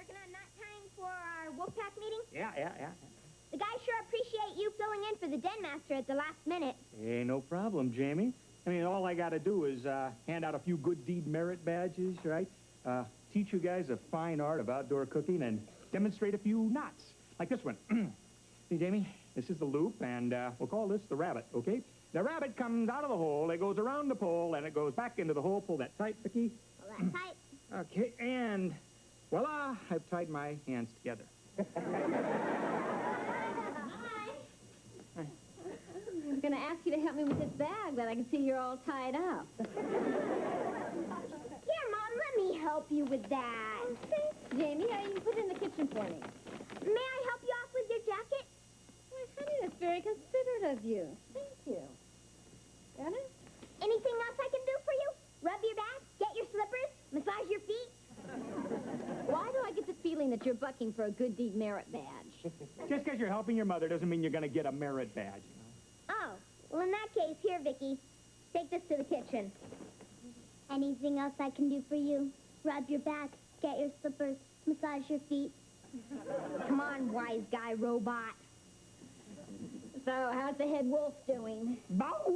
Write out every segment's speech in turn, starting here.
working on knot tying for our Wolfpack meeting? Yeah. The guys sure appreciate you filling in for the Den Master at the last minute. Hey, no problem, Jamie. I mean, all I got to do is hand out a few good deed merit badges, right? Teach you guys the fine art of outdoor cooking and demonstrate a few knots, like this one. See, Jamie, this is the loop, and we'll call this the rabbit, okay? The rabbit comes out of the hole, it goes around the pole, and it goes back into the hole. Pull that tight, Vicki. Pull that tight. Okay, and voila, I've tied my hands together. I was going to ask you to help me with this bag, but I can see you're all tied up. Here, Mom, let me help you with that. Thanks, Jamie. You can put it in the kitchen for me. May I help you off with your jacket? Why, honey, that's very considerate of you. Thank you. Got it? Anything else I can do for you? Rub your back, get your slippers, massage your feet? Why do I get the feeling that you're bucking for a good deed merit badge? Just because you're helping your mother doesn't mean you're going to get a merit badge, you know? Oh, well, in that case, here, Vicki. Take this to the kitchen. Anything else I can do for you? Rub your back, get your slippers, massage your feet. Come on, wise guy robot. So, how's the head wolf doing? Bow!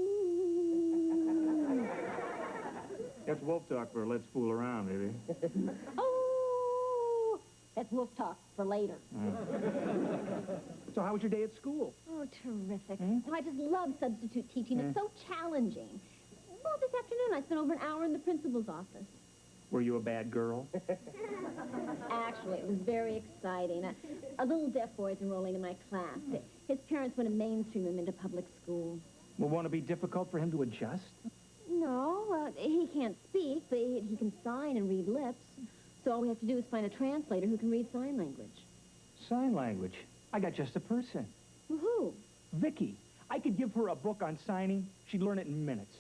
That's wolf talk for let's fool around, baby. Oh! That's wolf talk for later. So how was your day at school? Oh, terrific. Oh, I just love substitute teaching. It's so challenging. Well, this afternoon I spent over an hour in the principal's office. Were you a bad girl? Actually, it was very exciting. A little deaf boy is enrolling in my class. His parents want to mainstream him into public school. Well, won't it be difficult for him to adjust? No, he can't speak, but he can sign and read lips. So all we have to do is find a translator who can read sign language. Sign language? I got just a person. Who? Vicki. I could give her a book on signing. She'd learn it in minutes.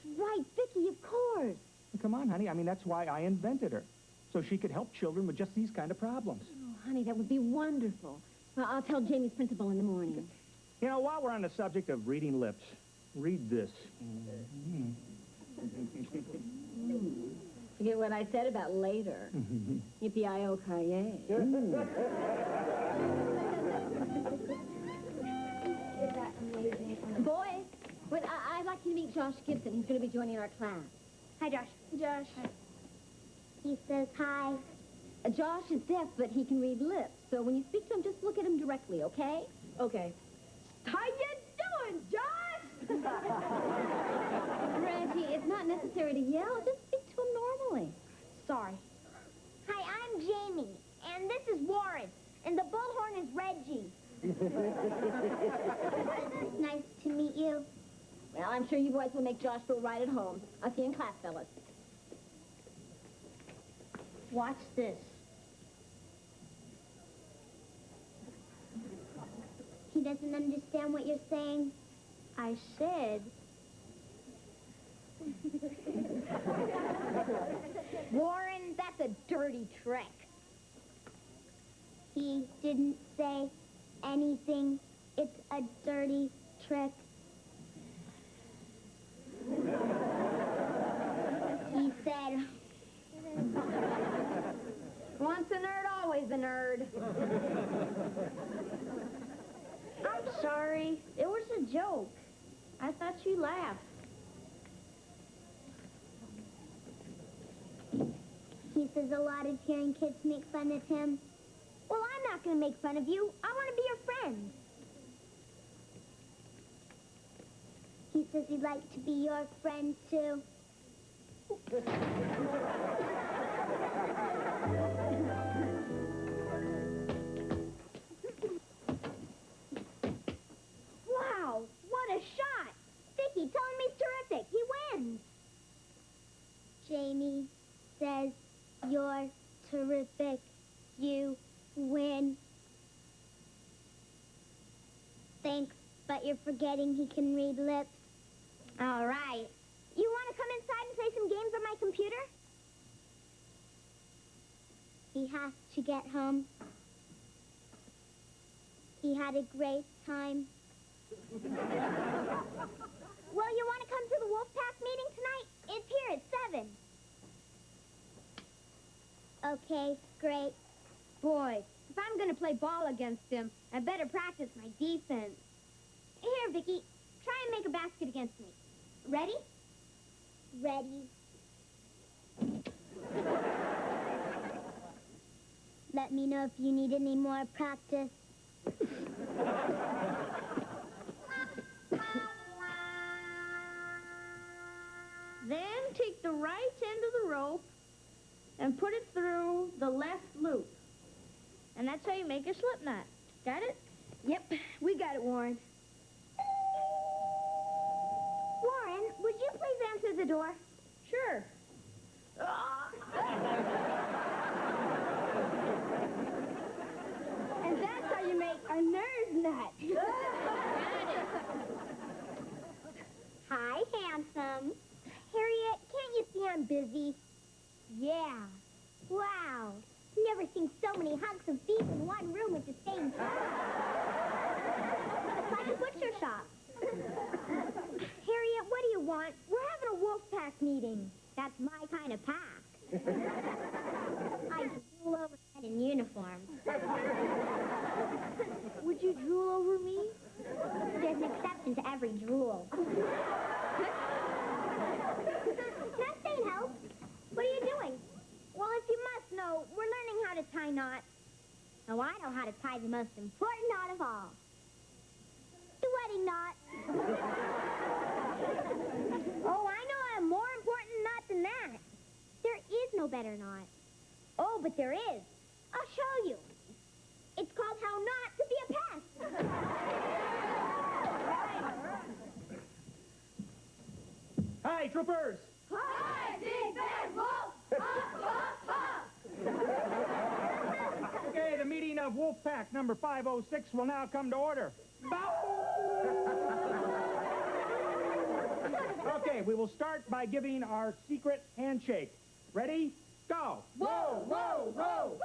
That's right, Vicki, of course. Come on, honey. I mean, that's why I invented her. So she could help children with just these kind of problems. Oh, honey, that would be wonderful. Well, I'll tell Jamie's principal in the morning. You know, while we're on the subject of reading lips, read this. Forget what I said about later. Yippee-i-o-ki-yay. Boys, I'd like you to meet Josh Gibson. He's going to be joining our class. Hi, Josh. Josh. Hi. He says hi. Josh is deaf, but he can read lips. So when you speak to him, just look at him directly, okay? Okay. How you doing, Josh? Reggie, it's not necessary to yell. Just speak to him normally. Sorry. Hi, I'm Jamie, and this is Warren, and the bullhorn is Reggie. Nice to meet you. Well, I'm sure you boys will make Josh feel right at home. I'll see you in class, fellas. Watch this. He doesn't understand what you're saying. I said... Warren, that's a dirty trick. He didn't say anything. It's a dirty trick. He said... Once a nerd, always a nerd. I'm sorry. It was a joke. I thought you laughed. He says a lot of hearing kids make fun of him. Well, I'm not going to make fun of you. I want to be your friend. He says he'd like to be your friend, too. Wow, what a shot! Vicki, tell him he's terrific. He wins. Jamie says you're terrific. You win. Thanks, but you're forgetting he can read lips. All right. You want to come inside and play some games on my computer? He has to get home. He had a great time. Well, you want to come to the Wolfpack meeting tonight? It's here at 7. Okay, great. Boy, if I'm going to play ball against him, I better practice my defense. Here, Vicky, try and make a basket against me. Ready? Ready. Let me know if you need any more practice. Then take the right end of the rope and put it through the left loop. And that's how you make a slip knot. Got it? Yep, we got it, Warren. Warren, would you please answer the door? Sure. And that's how you make a nerd nut. Hi, handsome. Harriet, can't you see I'm busy? Yeah. Wow. Never seen so many hunks of beef in one room at the same time. It's like a butcher shop. Harriet, what do you want? We're having a wolf pack meeting. That's my kind of pack. I drool over men in uniform. Would you drool over me? There's an exception to every drool. Can I stay and help? What are you doing? Well, if you must know, we're learning how to tie knots. Now, I know how to tie the most important knot of all. The wedding knot. Oh, I know a more important knot than that. There is no better knot. Oh, but there is. I'll show you. It's called How Not to Be a Pest. Hi, troopers! Hi, Big Bad Wolf! Okay, the meeting of Wolfpack number 506 will now come to order. Okay, we will start by giving our secret handshake. Ready? Go! Whoa, whoa, whoa!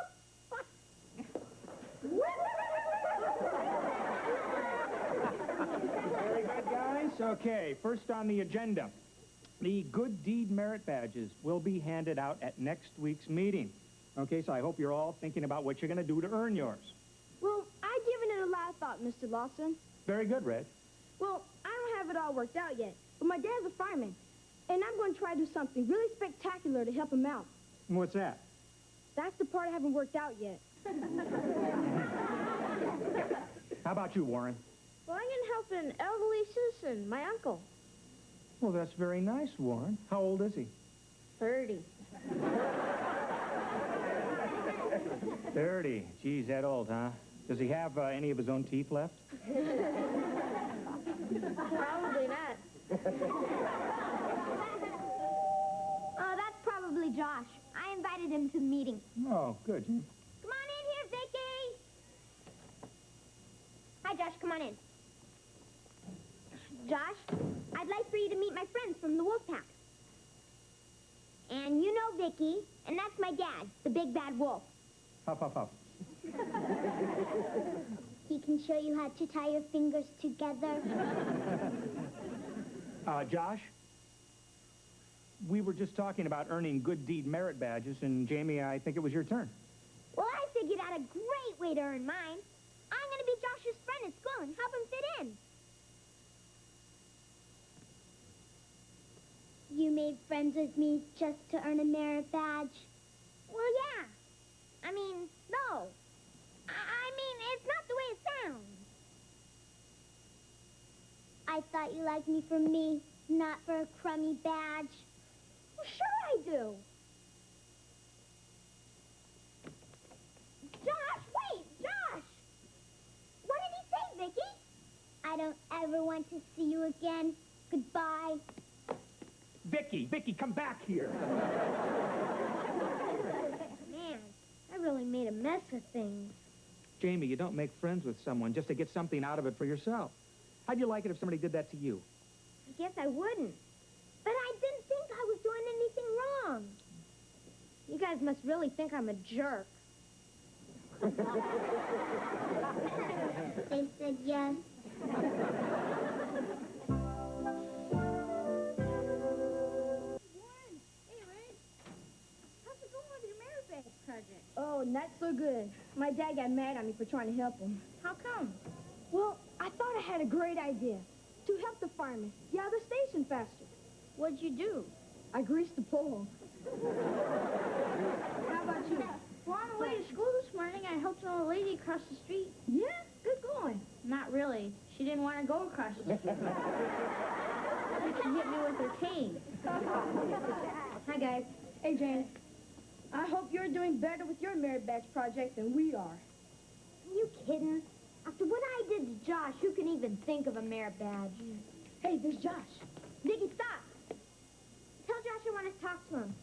Very good, guys. Okay, first on the agenda. The Good Deed Merit Badges will be handed out at next week's meeting. Okay, so I hope you're all thinking about what you're going to do to earn yours. Well, I've given it a lot of thought, Mr. Lawson. Very good, Red. Well, I don't have it all worked out yet, but my dad's a fireman, and I'm going to try to do something really spectacular to help him out. What's that? That's the part I haven't worked out yet. How about you, Warren? Well, I'm going to help an elderly citizen, my uncle. Well, that's very nice, Warren. How old is he? 30. 30. Geez, that old, huh? Does he have any of his own teeth left? Probably not. Oh, that's probably Josh. I invited him to the meeting. Oh, good. Come on in here, Vicky! Hi, Josh, come on in. Josh, I'd like for you to meet my friends from the Wolfpack. And you know Vicky, and that's my dad, the big bad wolf. Huff, huff, huff. He can show you how to tie your fingers together. Josh? We were just talking about earning Good Deed Merit Badges, and Jamie, I think it was your turn. Well, I figured out a great way to earn mine. I'm going to be Josh's friend at school and help him fit in. You made friends with me just to earn a merit badge? Well, yeah. I mean, no. I mean, it's not the way it sounds. I thought you liked me for me, not for a crummy badge. Well, sure I do. Josh, wait! Josh! What did he say, Vicky? I don't ever want to see you again. Goodbye. Vicky, come back here. Man, I really made a mess of things. Jamie, you don't make friends with someone just to get something out of it for yourself. How'd you like it if somebody did that to you? I guess I wouldn't. But I didn't think I was doing anything wrong. You guys must really think I'm a jerk. They said yes. Hey, Red. How's it going with your merit badge project? Oh, not so good. My dad got mad at me for trying to help him. How come? Well, I thought I had a great idea. To help the firemen get out of the station faster. What'd you do? I greased the pole. How about you? Well, on the way to school this morning, I helped an old lady across the street. Yeah? Good going. Not really. She didn't want to go across the street. She hit me with her cane. Hi, guys. Hey, Jane. I hope you're doing better with your merit badge project than we are. Are you kidding? After what I did to Josh, who can even think of a merit badge? Hey, there's Josh. Nikki, stop! Tell Josh I want to talk to him.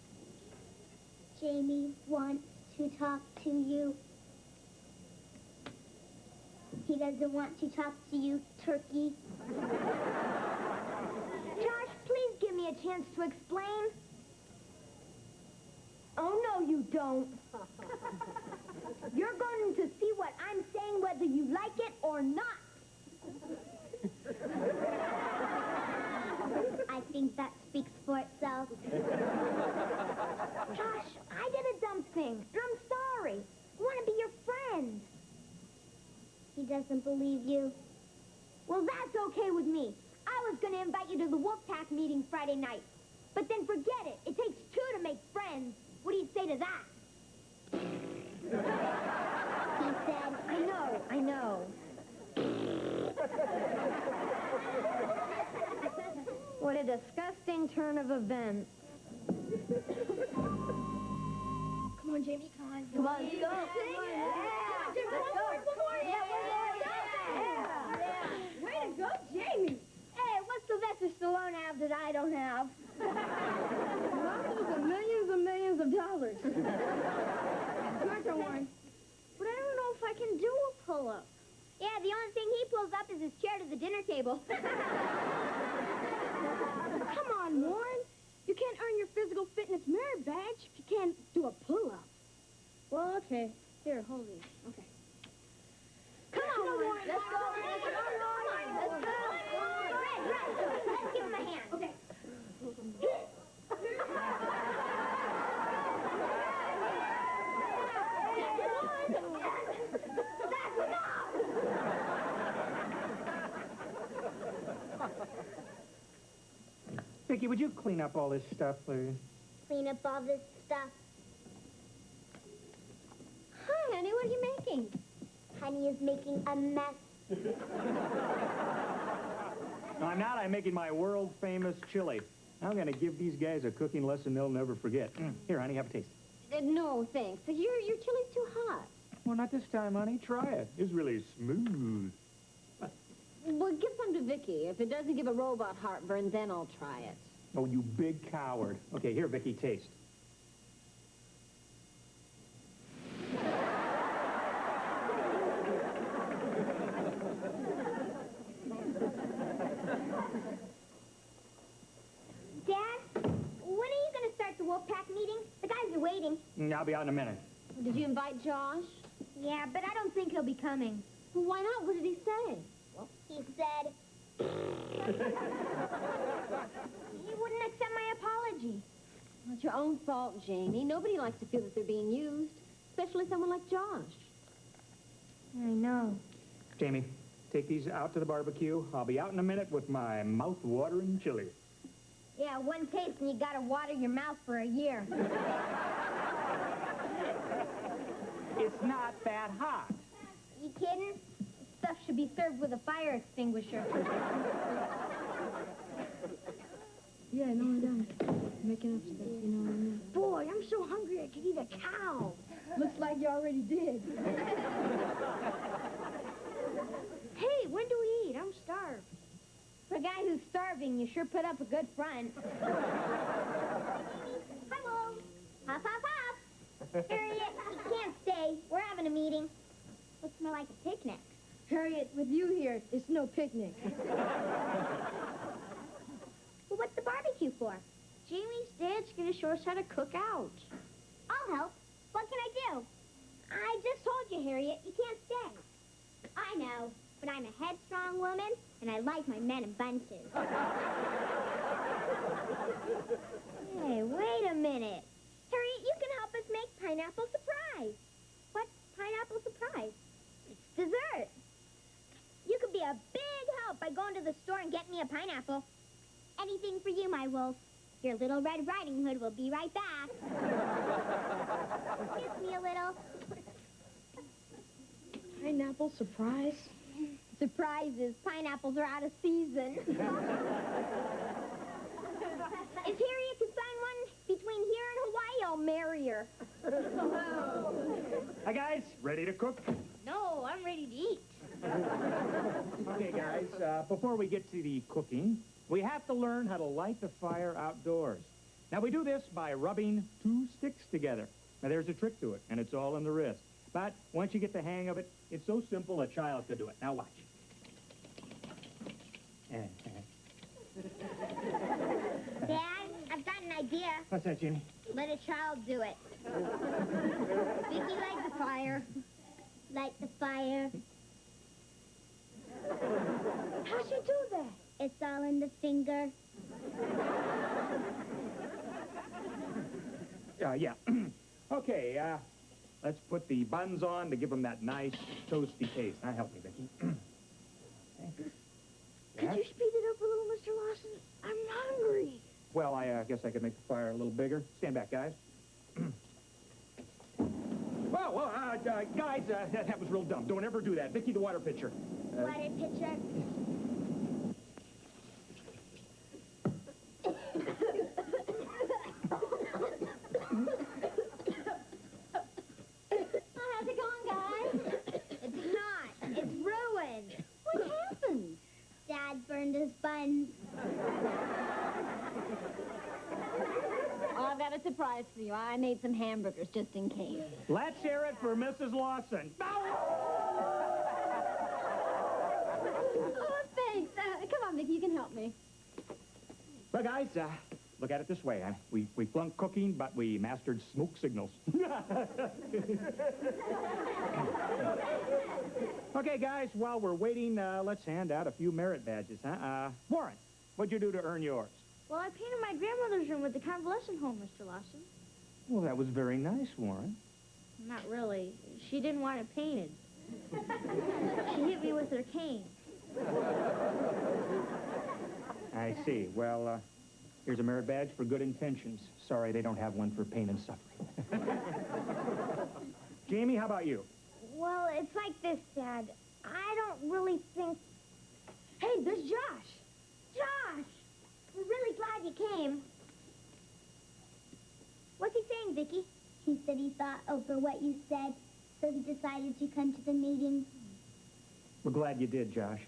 Jamie wants to talk to you. He doesn't want to talk to you, Turkey. Josh, please give me a chance to explain. Oh, no, you don't. You're going to see what I'm saying whether you like it or not. I think that speaks for itself. Josh, I did a dumb thing, and I'm sorry. I want to be your friend. He doesn't believe you. Well, that's okay with me. I was going to invite you to the Wolfpack meeting Friday night. But then forget it. It takes two to make friends. What do you say to that? He said, I know. What a disgusting turn of events. Come on, Jamie, come on. Come on, let's go. Way to go, Jamie. Hey, what's Sylvester Stallone have that I don't have? Millions and millions of dollars. Your turn, Warren. But I don't know if I can do a pull-up. Yeah, the only thing he pulls up is his chair to the dinner table. Come on, Warren. You can't earn your physical fitness merit badge if you can't do a pull-up. Well, okay. Here, hold these. Okay. Come on, Warren. Let's go. Let's go. Red. Let's give him a hand. Okay. Vicky, would you clean up all this stuff, please? Clean up all this stuff. Hi, honey, what are you making? Honey is making a mess. No, I'm not. I'm making my world-famous chili. I'm going to give these guys a cooking lesson they'll never forget. Here, honey, have a taste. No, thanks. Your chili's too hot. Well, not this time, honey. Try it. It's really smooth. Well, give some to Vicky. If it doesn't give a robot heartburn, then I'll try it. Oh, you big coward. Okay, here, Vicky, taste. Dad, when are you going to start the Wolfpack meeting? The guys are waiting. I'll be out in a minute. Did you invite Josh? Yeah, but I don't think he'll be coming. Well, why not? What did he say? He said... he wouldn't accept my apology. Well, it's your own fault, Jamie. Nobody likes to feel that they're being used, especially someone like Josh. I know. Jamie, take these out to the barbecue. I'll be out in a minute with my mouth-watering chili. Yeah, one taste and you gotta water your mouth for a year. It's not that hot. You kidding? Stuff should be served with a fire extinguisher. Yeah, no, I don't. Making up stuff, you know what I mean? Boy, I'm so hungry I could eat a cow. Looks like you already did. Hey, when do we eat? I'm starved. For a guy who's starving, you sure put up a good front. Hello. Hop, hop, hop. Harriet, you can't stay. We're having a meeting. Looks more like a picnic. Harriet, with you here, it's no picnic. Well, what's the barbecue for? Jamie's dad's going to show us how to cook out. I'll help. What can I do? I just told you, Harriet, you can't stay. I know, but I'm a headstrong woman, and I like my men in bunches. Hey, wait a minute. Harriet, you can help us make pineapple surprise. to the store and get me a pineapple. Anything for you, my wolf. Your little Red Riding Hood will be right back. Kiss me a little. Pineapple surprise? Surprises. Pineapples are out of season. If Harriet can find one between here and Hawaii, I'll marry her. Hi, guys. Ready to cook? No, I'm ready to eat. Okay, guys, before we get to the cooking, we have to learn how to light the fire outdoors. Now, we do this by rubbing 2 sticks together. Now, there's a trick to it, and it's all in the wrist. But once you get the hang of it, it's so simple a child could do it. Now, watch. Dad, I've got an idea. What's that, Jimmy? Let a child do it. Vicky, light the fire. Light the fire. How'd she do that? It's all in the finger. Yeah. Okay, let's put the buns on to give them that nice toasty taste. Now, help me, Vicky. Could you speed it up a little, Mr. Lawson? I'm hungry. Well, I guess I could make the fire a little bigger. Stand back, guys. Guys, that was real dumb. Don't ever do that. Vicky, the water pitcher. Water pitcher. How's it going, guys? It's not. It's ruined. What happened? Dad burned his buns. Oh, I've got a surprise for you. I made some hamburgers just in case. Let's hear it for Mrs. Lawson. Oh, thanks. Come on, Vicky, you can help me. Well, guys, look at it this way. We flunked cooking, but we mastered smoke signals. Okay, guys, while we're waiting, let's hand out a few merit badges, huh? Warren, what'd you do to earn yours? Well, I painted my grandmother's room with the convalescent home, Mr. Lawson. Well, that was very nice, Warren. Not really. She didn't want it painted. She hit me with her cane. I see. Well, here's a merit badge for good intentions. Sorry, they don't have one for pain and suffering. Jamie, how about you? Well, it's like this, Dad. I don't really think... Hey, there's Josh. Josh! We're really glad you came. What's he saying, Vicky? He said he thought over what you said, so he decided to come to the meeting. We're glad you did, Josh.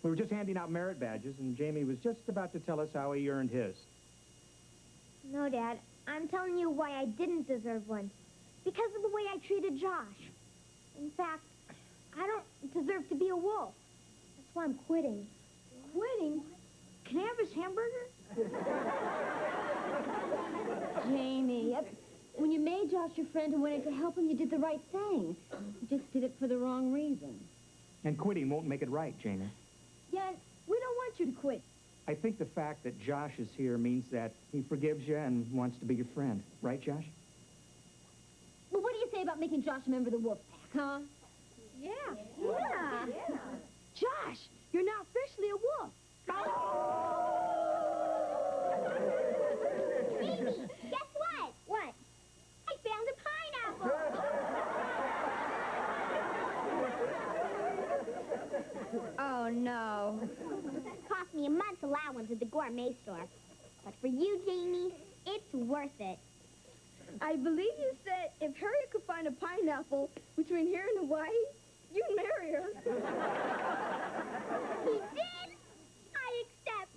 We were just handing out merit badges, and Jamie was just about to tell us how he earned his. No, Dad. I'm telling you why I didn't deserve one. Because of the way I treated Josh. In fact, I don't deserve to be a wolf. That's why I'm quitting. Quitting? Can I have his hamburger? Jamie, when you made Josh your friend and wanted to help him, you did the right thing. You just did it for the wrong reason. And quitting won't make it right, Jamie. Yeah, we don't want you to quit. I think the fact that Josh is here means that he forgives you and wants to be your friend. Right, Josh? Well, what do you say about making Josh a member of the wolf pack, huh? Yeah. Josh, you're now officially a wolf. Jamie, guess what? What? I found a pineapple. Oh, no. Cost me a month's allowance at the gourmet store. But for you, Jamie, it's worth it. I believe you said if Harriet could find a pineapple between here and Hawaii, you'd marry her. He did? I accept.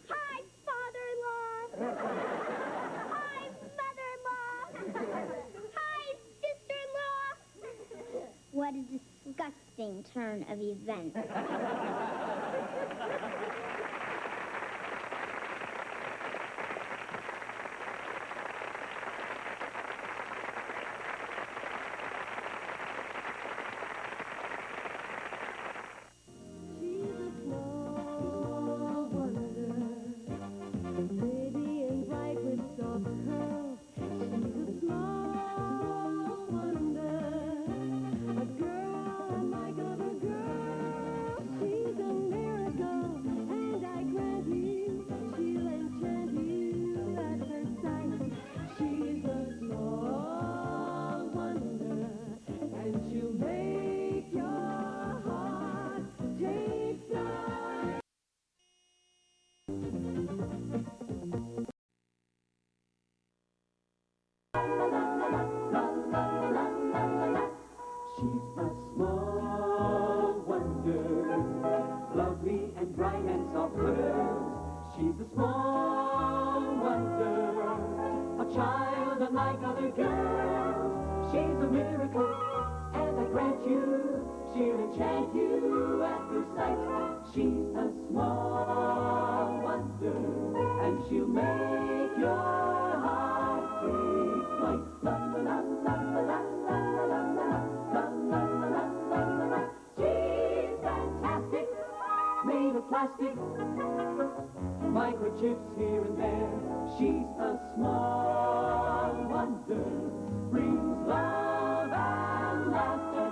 Hi, father-in-law. Hi, mother-in-law. Hi, sister-in-law. What a disgusting turn of events. A girl, my child unlike other girls. She's a miracle, and I grant you, she'll enchant you at first sight. She's a small wonder, and she'll make your heart take flight. La la la la la la la la la la la la la la. She's fantastic, made of plastic, microchips here and there. She's a small wonder, brings love and laughter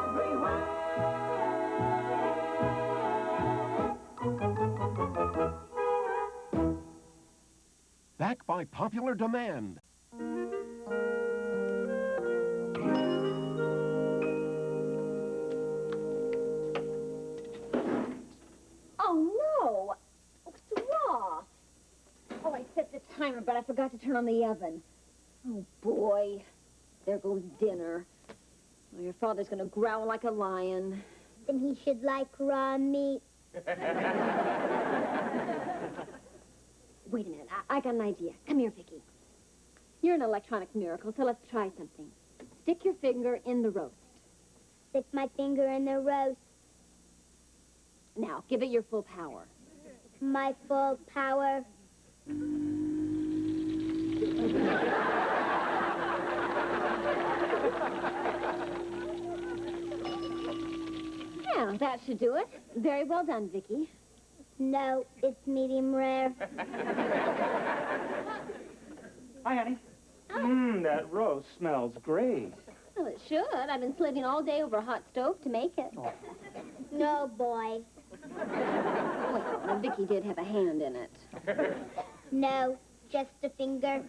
everywhere. Back by popular demand. Oh, no! What's wrong? Oh, I set the timer, but I forgot to turn on the oven. Oh, boy. There goes dinner. Oh, your father's gonna growl like a lion. Then he should like raw meat. Wait a minute. I got an idea. Come here, Vicky. You're an electronic miracle, so let's try something. Stick your finger in the roast. Stick my finger in the roast. Now, give it your full power. My full power. Yeah, that should do it. Very well done, Vicky. No, it's medium rare. Hi, honey. That roast smells great. Well, it should. I've been slaving all day over a hot stove to make it. Oh. No, boy. Well, Vicky did have a hand in it. No, just a finger.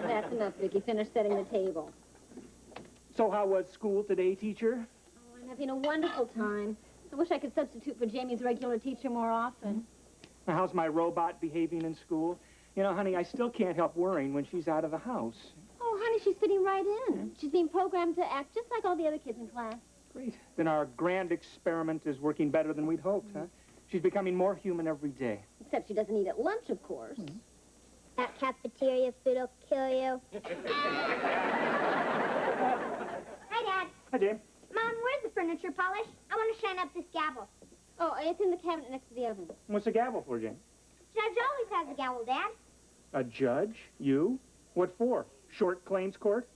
That's enough, Vicky. Finish setting the table. So how was school today, teacher? Oh, I'm having a wonderful time. I wish I could substitute for Jamie's regular teacher more often. Now, how's my robot behaving in school? You know, honey, I still can't help worrying when she's out of the house. Oh, honey, she's fitting right in. She's being programmed to act just like all the other kids in class. Great. Then our grand experiment is working better than we'd hoped, huh? She's becoming more human every day. Except she doesn't eat at lunch, of course. That cafeteria food will kill you. Hi, Dad. Hi, Jane. Mom, where's the furniture polish? I want to shine up this gavel. Oh, it's in the cabinet next to the oven. What's the gavel for, Jane? Judge always has a gavel, Dad. A judge? You? What for? Short claims court?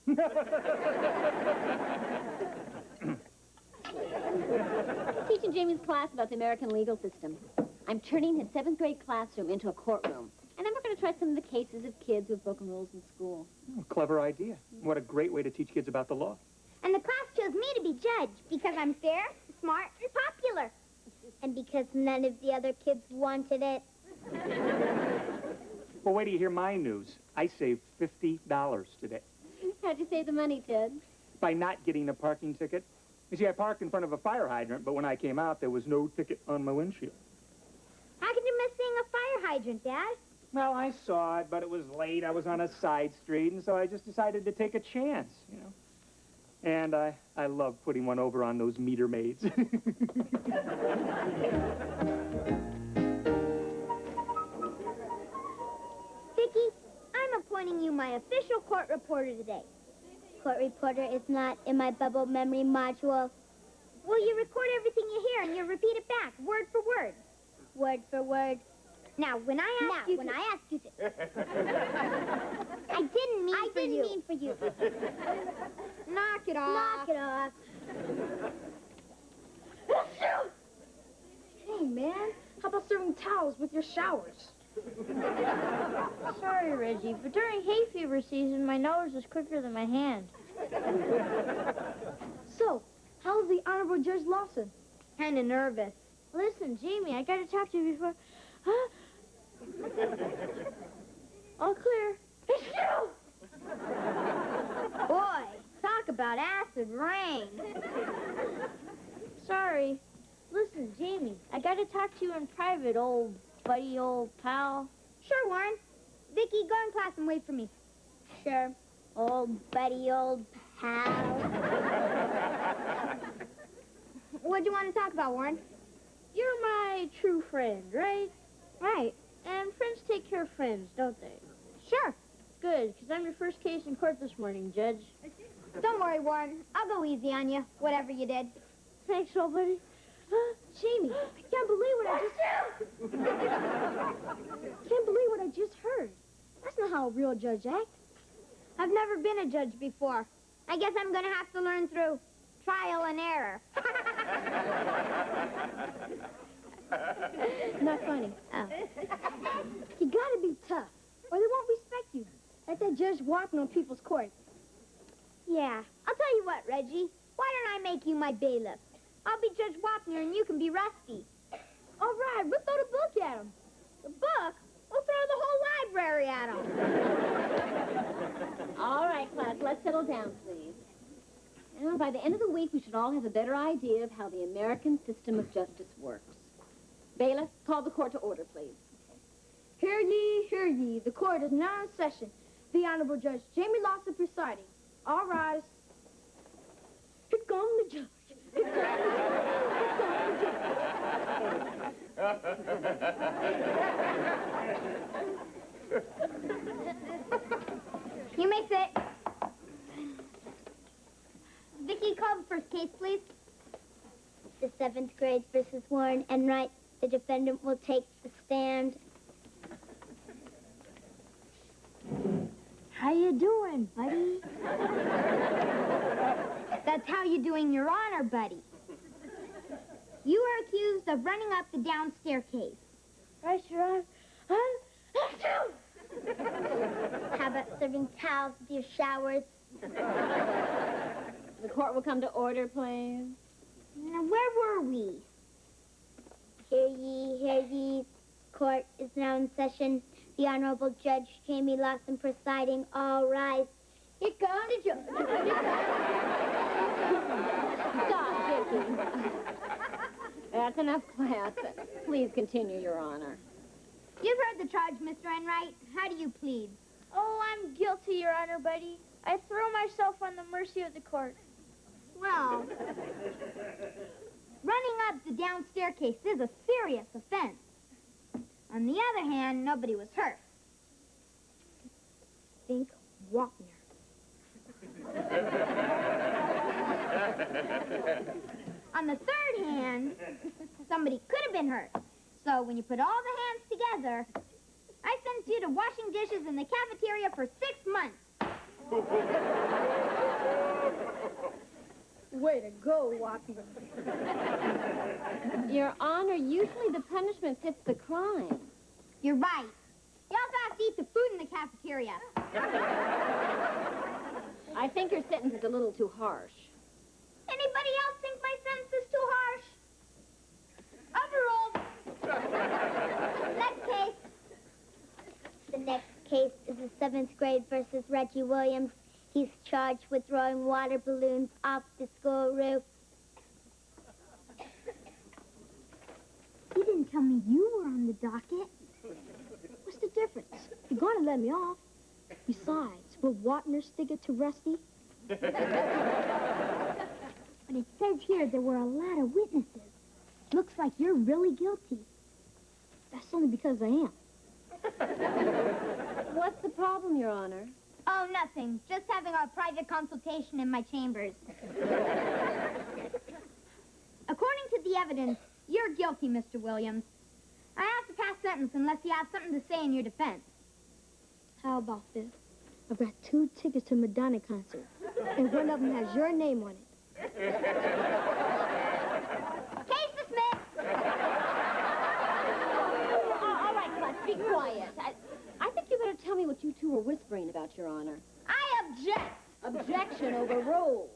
Teaching Jamie's class about the American legal system. I'm turning his 7th grade classroom into a courtroom. And then we're going to try some of the cases of kids who've broken rules in school. Oh, clever idea. What a great way to teach kids about the law. And the class chose me to be judge because I'm fair, smart, and popular. And because none of the other kids wanted it. Well, wait till you hear my news. I saved $50 today. How'd you save the money, Ted? By not getting a parking ticket. You see, I parked in front of a fire hydrant, but when I came out, there was no ticket on my windshield. How could you miss seeing a fire hydrant, Dad? Well, I saw it, but it was late. I was on a side street, and so I just decided to take a chance, you know. And I love putting one over on those meter maids. Vicky, I'm appointing you my official court reporter today. Court reporter is not in my bubble memory module. Well, you record everything you hear and you repeat it back, word for word. Word for word. Now, when I ask you to... I didn't mean for you. Knock it off. Knock it off. Hey, man. How about serving towels with your showers? Sorry, Reggie, but during hay fever season, my nose is quicker than my hand. So, how's the Honorable Judge Lawson? Kind of nervous. Listen, Jamie, I gotta talk to you before... Huh? All clear. Boy, talk about acid rain. Sorry. Listen, Jamie, I gotta talk to you in private, old buddy, old pal. Sure, Warren. Vicky, go in class and wait for me. Sure. Old buddy, old pal. What do you want to talk about, Warren? You're my true friend, right? Right. And friends take care of friends, don't they? Sure. good, because I'm your first case in court this morning, Judge. Don't worry, Warren. I'll go easy on you, whatever you did. Thanks, old buddy. Jamie, I can't believe what I just heard. That's not how a real judge acts. I've never been a judge before. I guess I'm gonna have to learn through trial and error. Not funny. Oh. You gotta be tough, or they won't respect you. Like that Judge Wapner on People's Court. Yeah, I'll tell you what, Reggie. Why don't I make you my bailiff? I'll be Judge Wapner and you can be Rusty. All right, we'll throw the book at him. The book? We'll throw the whole library at him. All right, class, let's settle down, please. Now, by the end of the week, we should all have a better idea of how the American system of justice works. Bailiff, call the court to order, please. Hear ye, hear ye. The court is now in session. The Honorable Judge Jamie Lawson presiding. All rise. Here comes the judge. Here comes the judge. Here comes the judge. You may sit. Vicky, call the first case, please. The 7th grade versus Warren and Wright. The defendant will take the stand. How you doing, buddy? That's how you doing, Your Honor, buddy. You are accused of running up the down staircase. Right, Your Honor. How about serving towels with your showers? The court will come to order, please. Now, where were we? Hear ye, court is now in session. The Honorable Judge Jamie Lawson presiding. All rise. Here comes the judge. Stop, Vicky. That's enough class. Please continue, Your Honor. You've heard the charge, Mr. Enright. How do you plead? Oh, I'm guilty, Your Honor, buddy. I throw myself on the mercy of the court. Well, running up the down staircase is a serious offense. On the other hand, nobody was hurt. Think Wapner. On the third hand, somebody could have been hurt. So when you put all the hands together, I sent you to washing dishes in the cafeteria for 6 months. Way to go, Wapner. Your Honor, usually the punishment fits the crime. You're right. You also have to eat the food in the cafeteria. I think your sentence is a little too harsh. Anybody else think my sentence is too harsh? Overruled. Next case. The next case is the 7th grade versus Reggie Williams. He's charged with throwing water balloons off the school roof. You didn't tell me you were on the docket. What's the difference? You're going to let me off. Besides, will Wapner stick it to Rusty? But it says here there were a lot of witnesses. Looks like you're really guilty. That's only because I am. What's the problem, Your Honor? Oh, nothing. Just having a private consultation in my chambers. According to the evidence, you're guilty, Mr. Williams. I have to pass sentence unless you have something to say in your defense. How about this? I've got 2 tickets to Madonna concert, and one of them has your name on it. Case dismissed. All right, class, be quiet. I think you better tell me what you two were whispering about, Your Honor. I object. Objection overruled.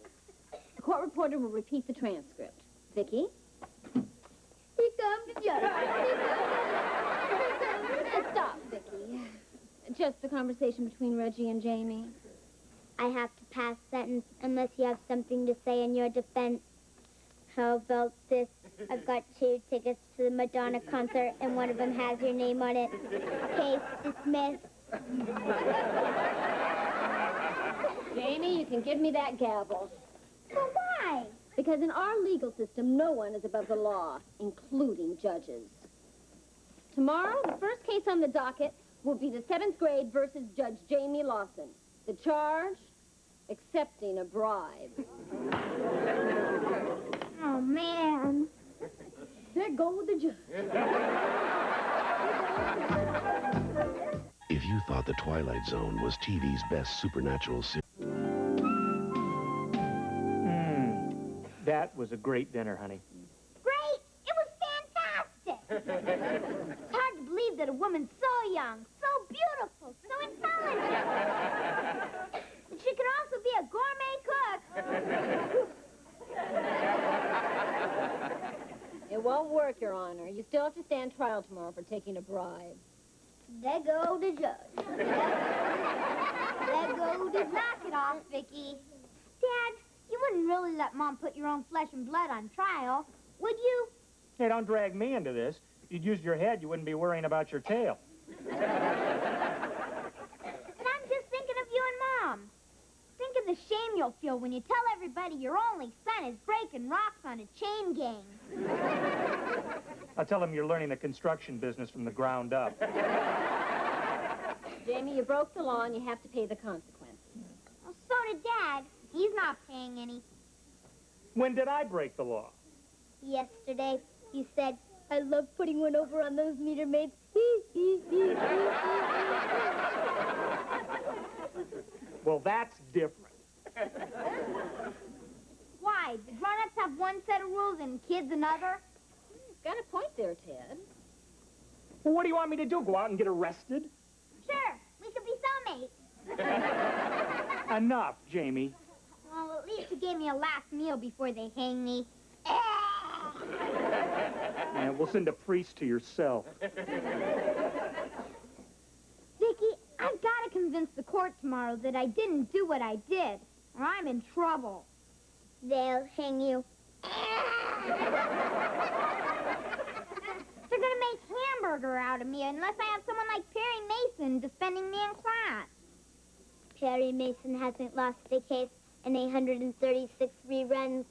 The court reporter will repeat the transcript. Vicky? Here comes the judge. Stop, Vicky. Just the conversation between Reggie and Jamie. I have to pass sentence unless you have something to say in your defense. How about this? I've got 2 tickets to the Madonna concert, and one of them has your name on it. Case dismissed. Jamie, you can give me that gavel. Well, why? Because in our legal system, no one is above the law, including judges. Tomorrow, the first case on the docket will be the 7th grade versus Judge Jamie Lawson. The charge, accepting a bribe. Oh, man. There goes the judge. If you thought The Twilight Zone was TV's best supernatural series... That was a great dinner, honey. Great! It was fantastic! It's hard to believe that a woman so young, so beautiful, so intelligent, and she could also be a gourmet cook. It won't work, Your Honor. You still have to stand trial tomorrow for taking a bribe. There go the judge. There go the... Knock it off, Vicky. Dad, you wouldn't really let Mom put your own flesh and blood on trial, would you? Hey, don't drag me into this. If you'd used your head, you wouldn't be worrying about your tail. And I'm just thinking of you and Mom. Think of the shame you'll feel when you tell everybody your only son is breaking rocks on a chain gang. I'll tell them you're learning the construction business from the ground up. Jamie, you broke the law and you have to pay the consequences. Well, so did Dad. He's not paying any. When did I break the law? Yesterday, you said, I love putting one over on those meter maids. Well, that's different. Why? Do grown-ups have one set of rules and kids another? You've got a point there, Ted. Well, what do you want me to do? Go out and get arrested? Sure, we could be cellmates. Enough, Jamie. Well, at least you gave me a last meal before they hang me. And we'll send a priest to your cell. Vicky, I've got to convince the court tomorrow that I didn't do what I did, or I'm in trouble. They'll hang you. They're going to make hamburger out of me unless I have someone like Perry Mason defending me in class. Perry Mason hasn't lost a case in 836 reruns.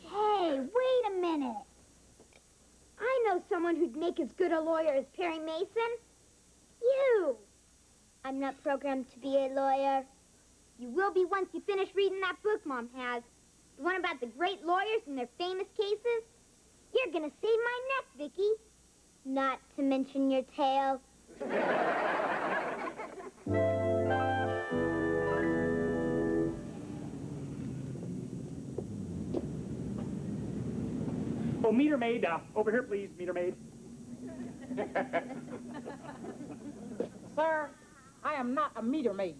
Hey, wait a minute. I know someone who'd make as good a lawyer as Perry Mason. You. I'm not programmed to be a lawyer. You will be once you finish reading that book Mom has. The one about the great lawyers and their famous cases. You're gonna save my neck, Vicky. Not to mention your tail. Oh, meter maid, over here, please, meter maid. Sir, I am not a meter maid.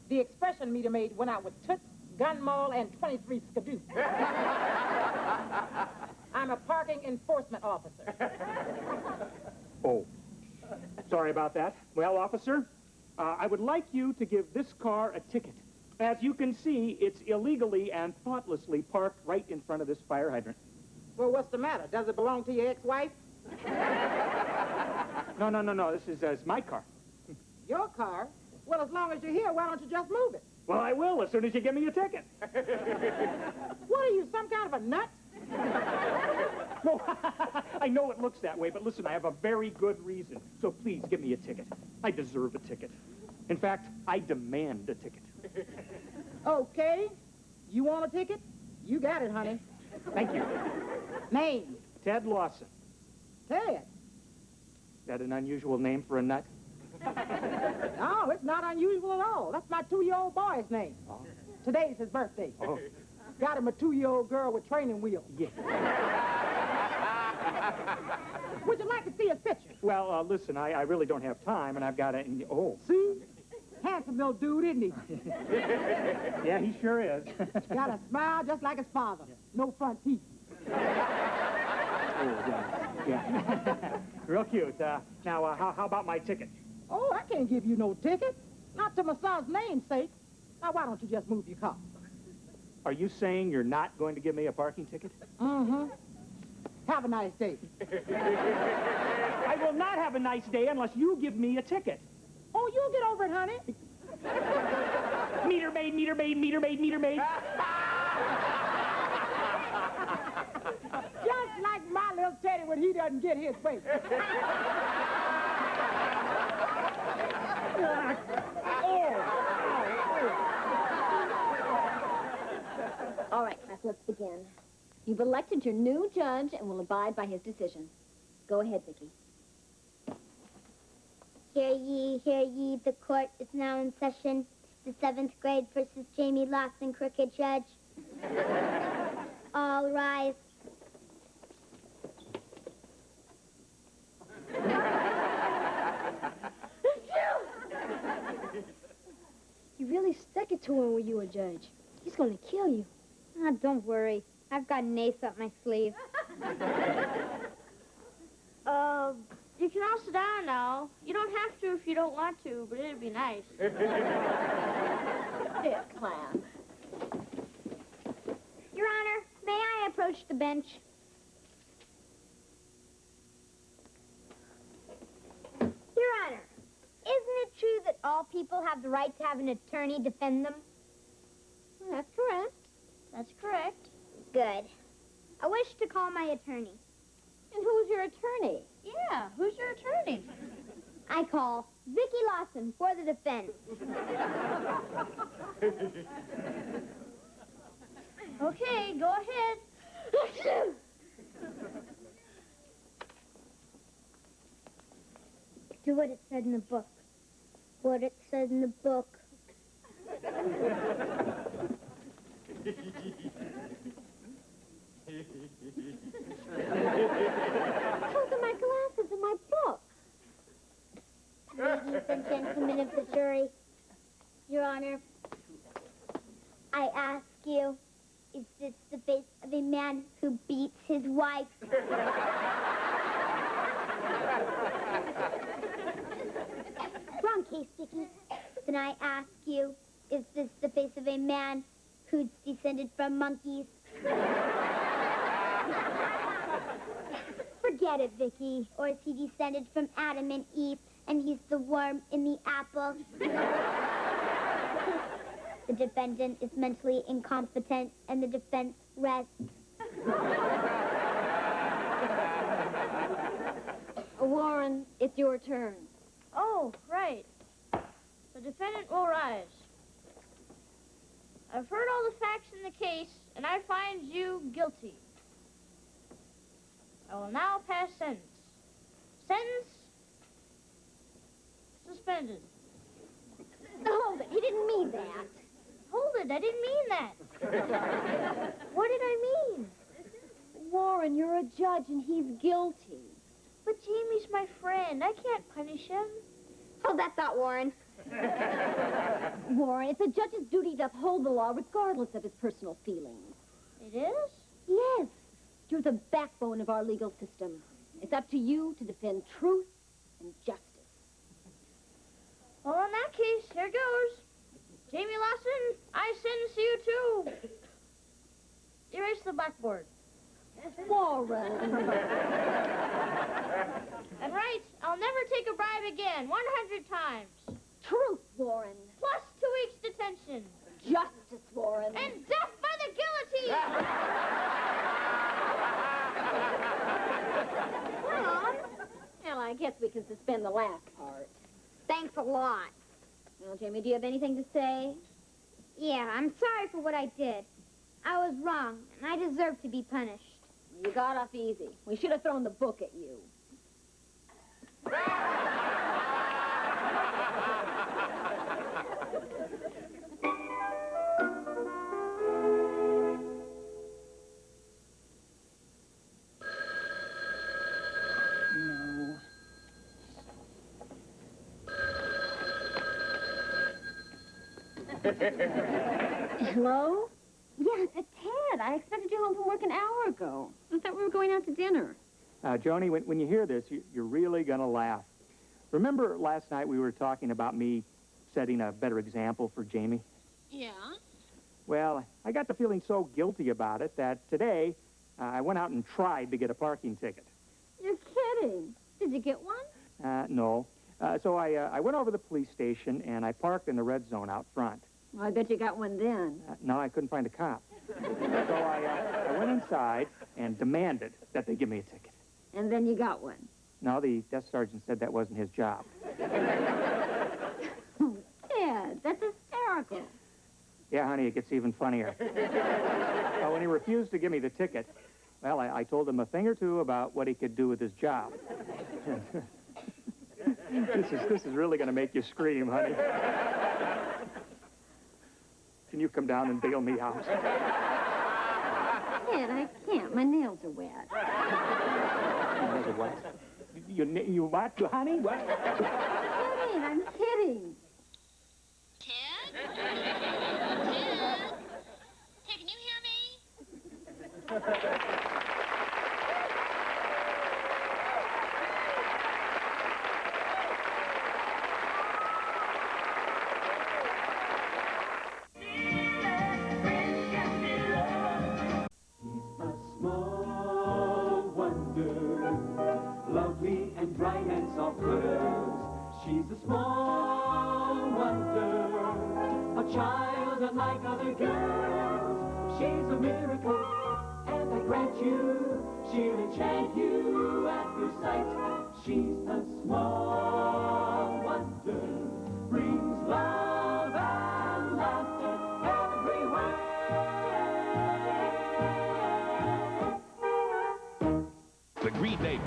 The expression meter maid went out with Toots, Gun Mall, and 23 Skidoo. I'm a parking enforcement officer. Oh, sorry about that. Well, officer, I would like you to give this car a ticket. As you can see, it's illegally and thoughtlessly parked right in front of this fire hydrant. Well, what's the matter? Does it belong to your ex-wife? No. This is my car. Your car? Well, as long as you're here, why don't you just move it? Well, I will as soon as you give me a ticket. What are you, some kind of a nut? Well, I know it looks that way, but listen, I have a very good reason. So please give me a ticket. I deserve a ticket. In fact, I demand a ticket. Okay. You want a ticket? You got it, honey. Thank you. Name? Ted Lawson. Ted. Is that an unusual name for a nut? No, it's not unusual at all. That's my 2-year-old boy's name. Oh. Today's his birthday. Oh. Got him a 2-year-old girl with training wheels. Yeah. Would you like to see his picture? Well, listen, I really don't have time, and I've got to... Oh. See? Handsome little dude, isn't he? Yeah, he sure is. Got a smile just like his father. No front teeth. Oh, yeah. Real cute. Now, how about my ticket? Oh, I can't give you no ticket. Not to my son's namesake. Now, why don't you just move your car? Are you saying you're not going to give me a parking ticket? Mm-hmm. Have a nice day. I will not have a nice day unless you give me a ticket. Oh, you'll get over it, honey. Meter maid, meter maid, meter maid, meter maid. Just like my little Teddy when he doesn't get his way. All right, class, let's begin. You've elected your new judge and will abide by his decision. Go ahead, Vicki. Hear ye, the court is now in session. The 7th grade versus Jamie Lawson, crooked judge. All rise. You really stuck it to him when you were judge. He's going to kill you. Ah, don't worry. I've got an ace up my sleeve. You can all sit down now. You don't have to if you don't want to, but it'd be nice. Sit, class. Your Honor, may I approach the bench? Your Honor, isn't it true that all people have the right to have an attorney defend them? That's correct. That's correct. Good. I wish to call my attorney. And who's your attorney? Yeah, who's your attorney? I call Vicki Lawson for the defense. Okay, go ahead. Do what it said in the book. What it said in the book. Those are my glasses and my book. Ladies and gentlemen of the jury, Your Honor, I ask you, is this the face of a man who beats his wife? Wrong case, Dickie. Then I ask you, is this the face of a man who's descended from monkeys? Forget it, Vicky. Or is he descended from Adam and Eve, and he's the worm in the apple? The defendant is mentally incompetent, and the defense rests. Warren, it's your turn. Oh, right. The defendant will rise. I've heard all the facts in the case, and I find you guilty. I will now pass sentence. Sentence suspended. Hold it. He didn't mean that. Hold it, I didn't mean that. What did I mean? Warren, you're a judge and he's guilty. But Jamie's my friend. I can't punish him. Hold that thought, Warren. Warren, it's a judge's duty to uphold the law regardless of his personal feelings. It is? Yes. You're the backbone of our legal system. It's up to you to defend truth and justice. Well, in that case, here goes. Jamie Lawson, I sentence you to erase the blackboard. Warren. And right, I'll never take a bribe again, 100 times. Truth, Warren. Plus 2 weeks detention. Justice, Warren. And death by the guillotine! Well, I guess we can suspend the last part. Thanks a lot. Well, Jamie, do you have anything to say? Yeah, I'm sorry for what I did. I was wrong, and I deserve to be punished. You got off easy. We should have thrown the book at you. Hello? Yeah, it's Ted. I expected you home from work an hour ago. I thought we were going out to dinner. Joni, when you hear this, you're really going to laugh. Remember last night we were talking about me setting a better example for Jamie? Yeah? Well, I got to feeling so guilty about it that today I went out and tried to get a parking ticket. You're kidding. Did you get one? No. So I went over to the police station and I parked in the red zone out front. Well, I bet you got one then. No, I couldn't find a cop. So I went inside and demanded that they give me a ticket. and then you got one. No, the desk sergeant said that wasn't his job. Oh, Ted, that's hysterical. Yeah, honey, it gets even funnier. When he refused to give me the ticket, well, I told him a thing or two about what he could do with his job. This is really going to make you scream, honey. Can you come down and bail me out? Ted, I can't. My nails are wet. What? You what, honey? What? I'm kidding. Ted? Ted, can you hear me? A small wonder, lovely and bright and soft curves. She's a small wonder, a child unlike other girls. She's a miracle, and I grant you, she'll enchant you at first sight. She's a small wonder, brings love and laughter everywhere. The Green Day.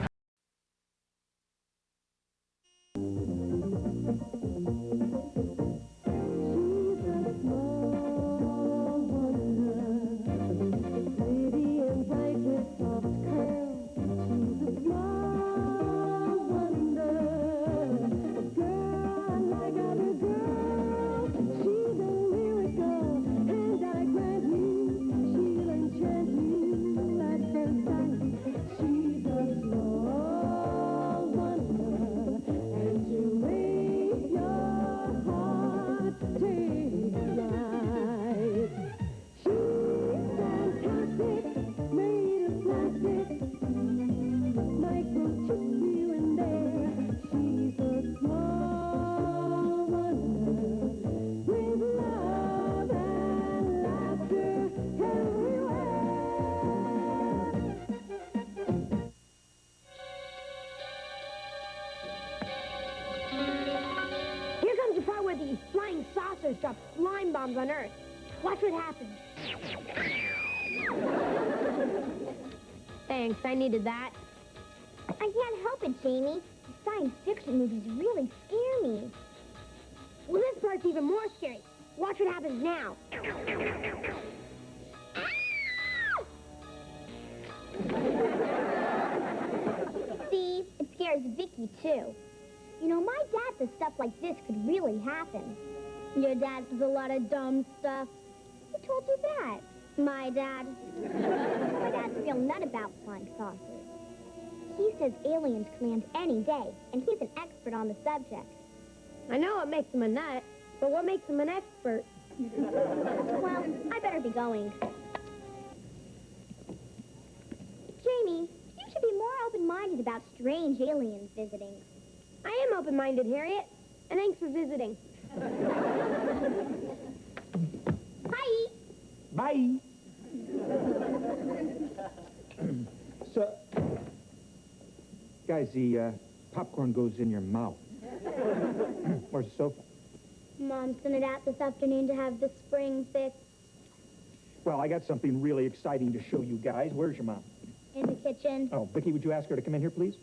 Here comes the part where the flying saucers drop slime bombs on Earth. Watch what happens. Thanks, I needed that. I can't help it, Jamie. The science fiction movies really scare me. Well, this part's even more scary. Watch what happens now. See, it scares Vicky, too. You know, my dad says stuff like this could really happen. Your dad says a lot of dumb stuff. Who told you that? My dad. My dad's a real nut about flying saucers. He says aliens can land any day, and he's an expert on the subject. I know what makes him a nut, but what makes him an expert? Well, I better be going. Jamie, you should be more open-minded about strange aliens visiting. I am open-minded, Harriet, and thanks for visiting. Hi! Bye. So, guys, the popcorn goes in your mouth. Where's the sofa? Mom sent it out this afternoon to have the spring fixed. Well, I got something really exciting to show you guys. Where's your mom? In the kitchen. Oh, Vicky, would you ask her to come in here, please?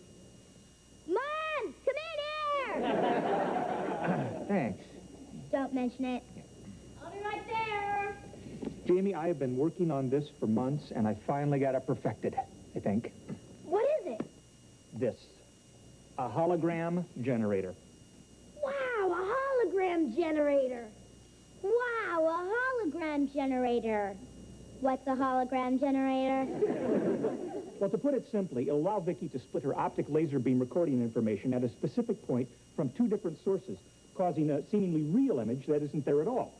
Mom! Come in here! Thanks. Don't mention it. I'll be right there. Jamie, I have been working on this for months, and I finally got it perfected, I think. What is it? This. A hologram generator. Wow, a hologram generator. Wow, a hologram generator. What's a hologram generator? Well, to put it simply, it'll allow Vicky to split her optic laser beam recording information at a specific point from two different sources, causing a seemingly real image that isn't there at all.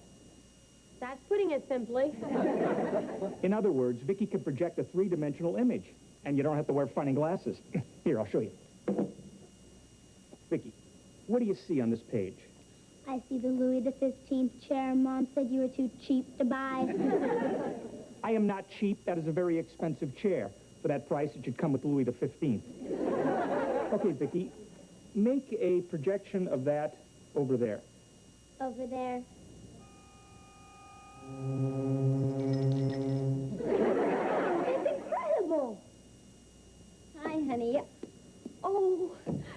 That's putting it simply. In other words, Vicky can project a three-dimensional image, and you don't have to wear funny glasses. Here, I'll show you. Vicky, what do you see on this page? I see the Louis XV chair Mom said you were too cheap to buy. I am not cheap. That is a very expensive chair. For that price, it should come with Louis XV. Okay, Vicki, make a projection of that over there. Over there. It's incredible. Hi, honey. Oh,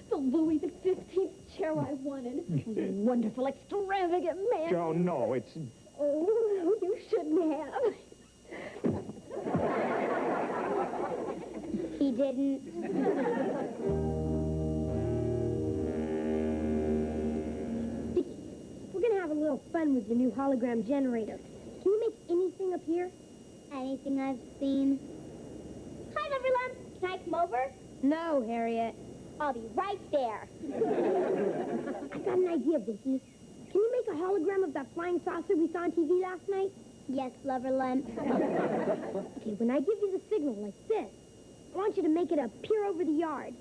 the Louis XV chair I wanted. Wonderful, extravagant man. Joe, no, it's... Oh, you shouldn't have. He didn't. Vicky, we're gonna have a little fun with your new hologram generator. Can you make anything appear? Anything I've seen. Hi, Loverlump. Can I come over? No, Harriet. I'll be right there. I got an idea, Vicky. Can you make a hologram of that flying saucer we saw on TV last night? Yes, Loverlump. Okay, when I give you the signal like this, I want you to make it appear over the yard.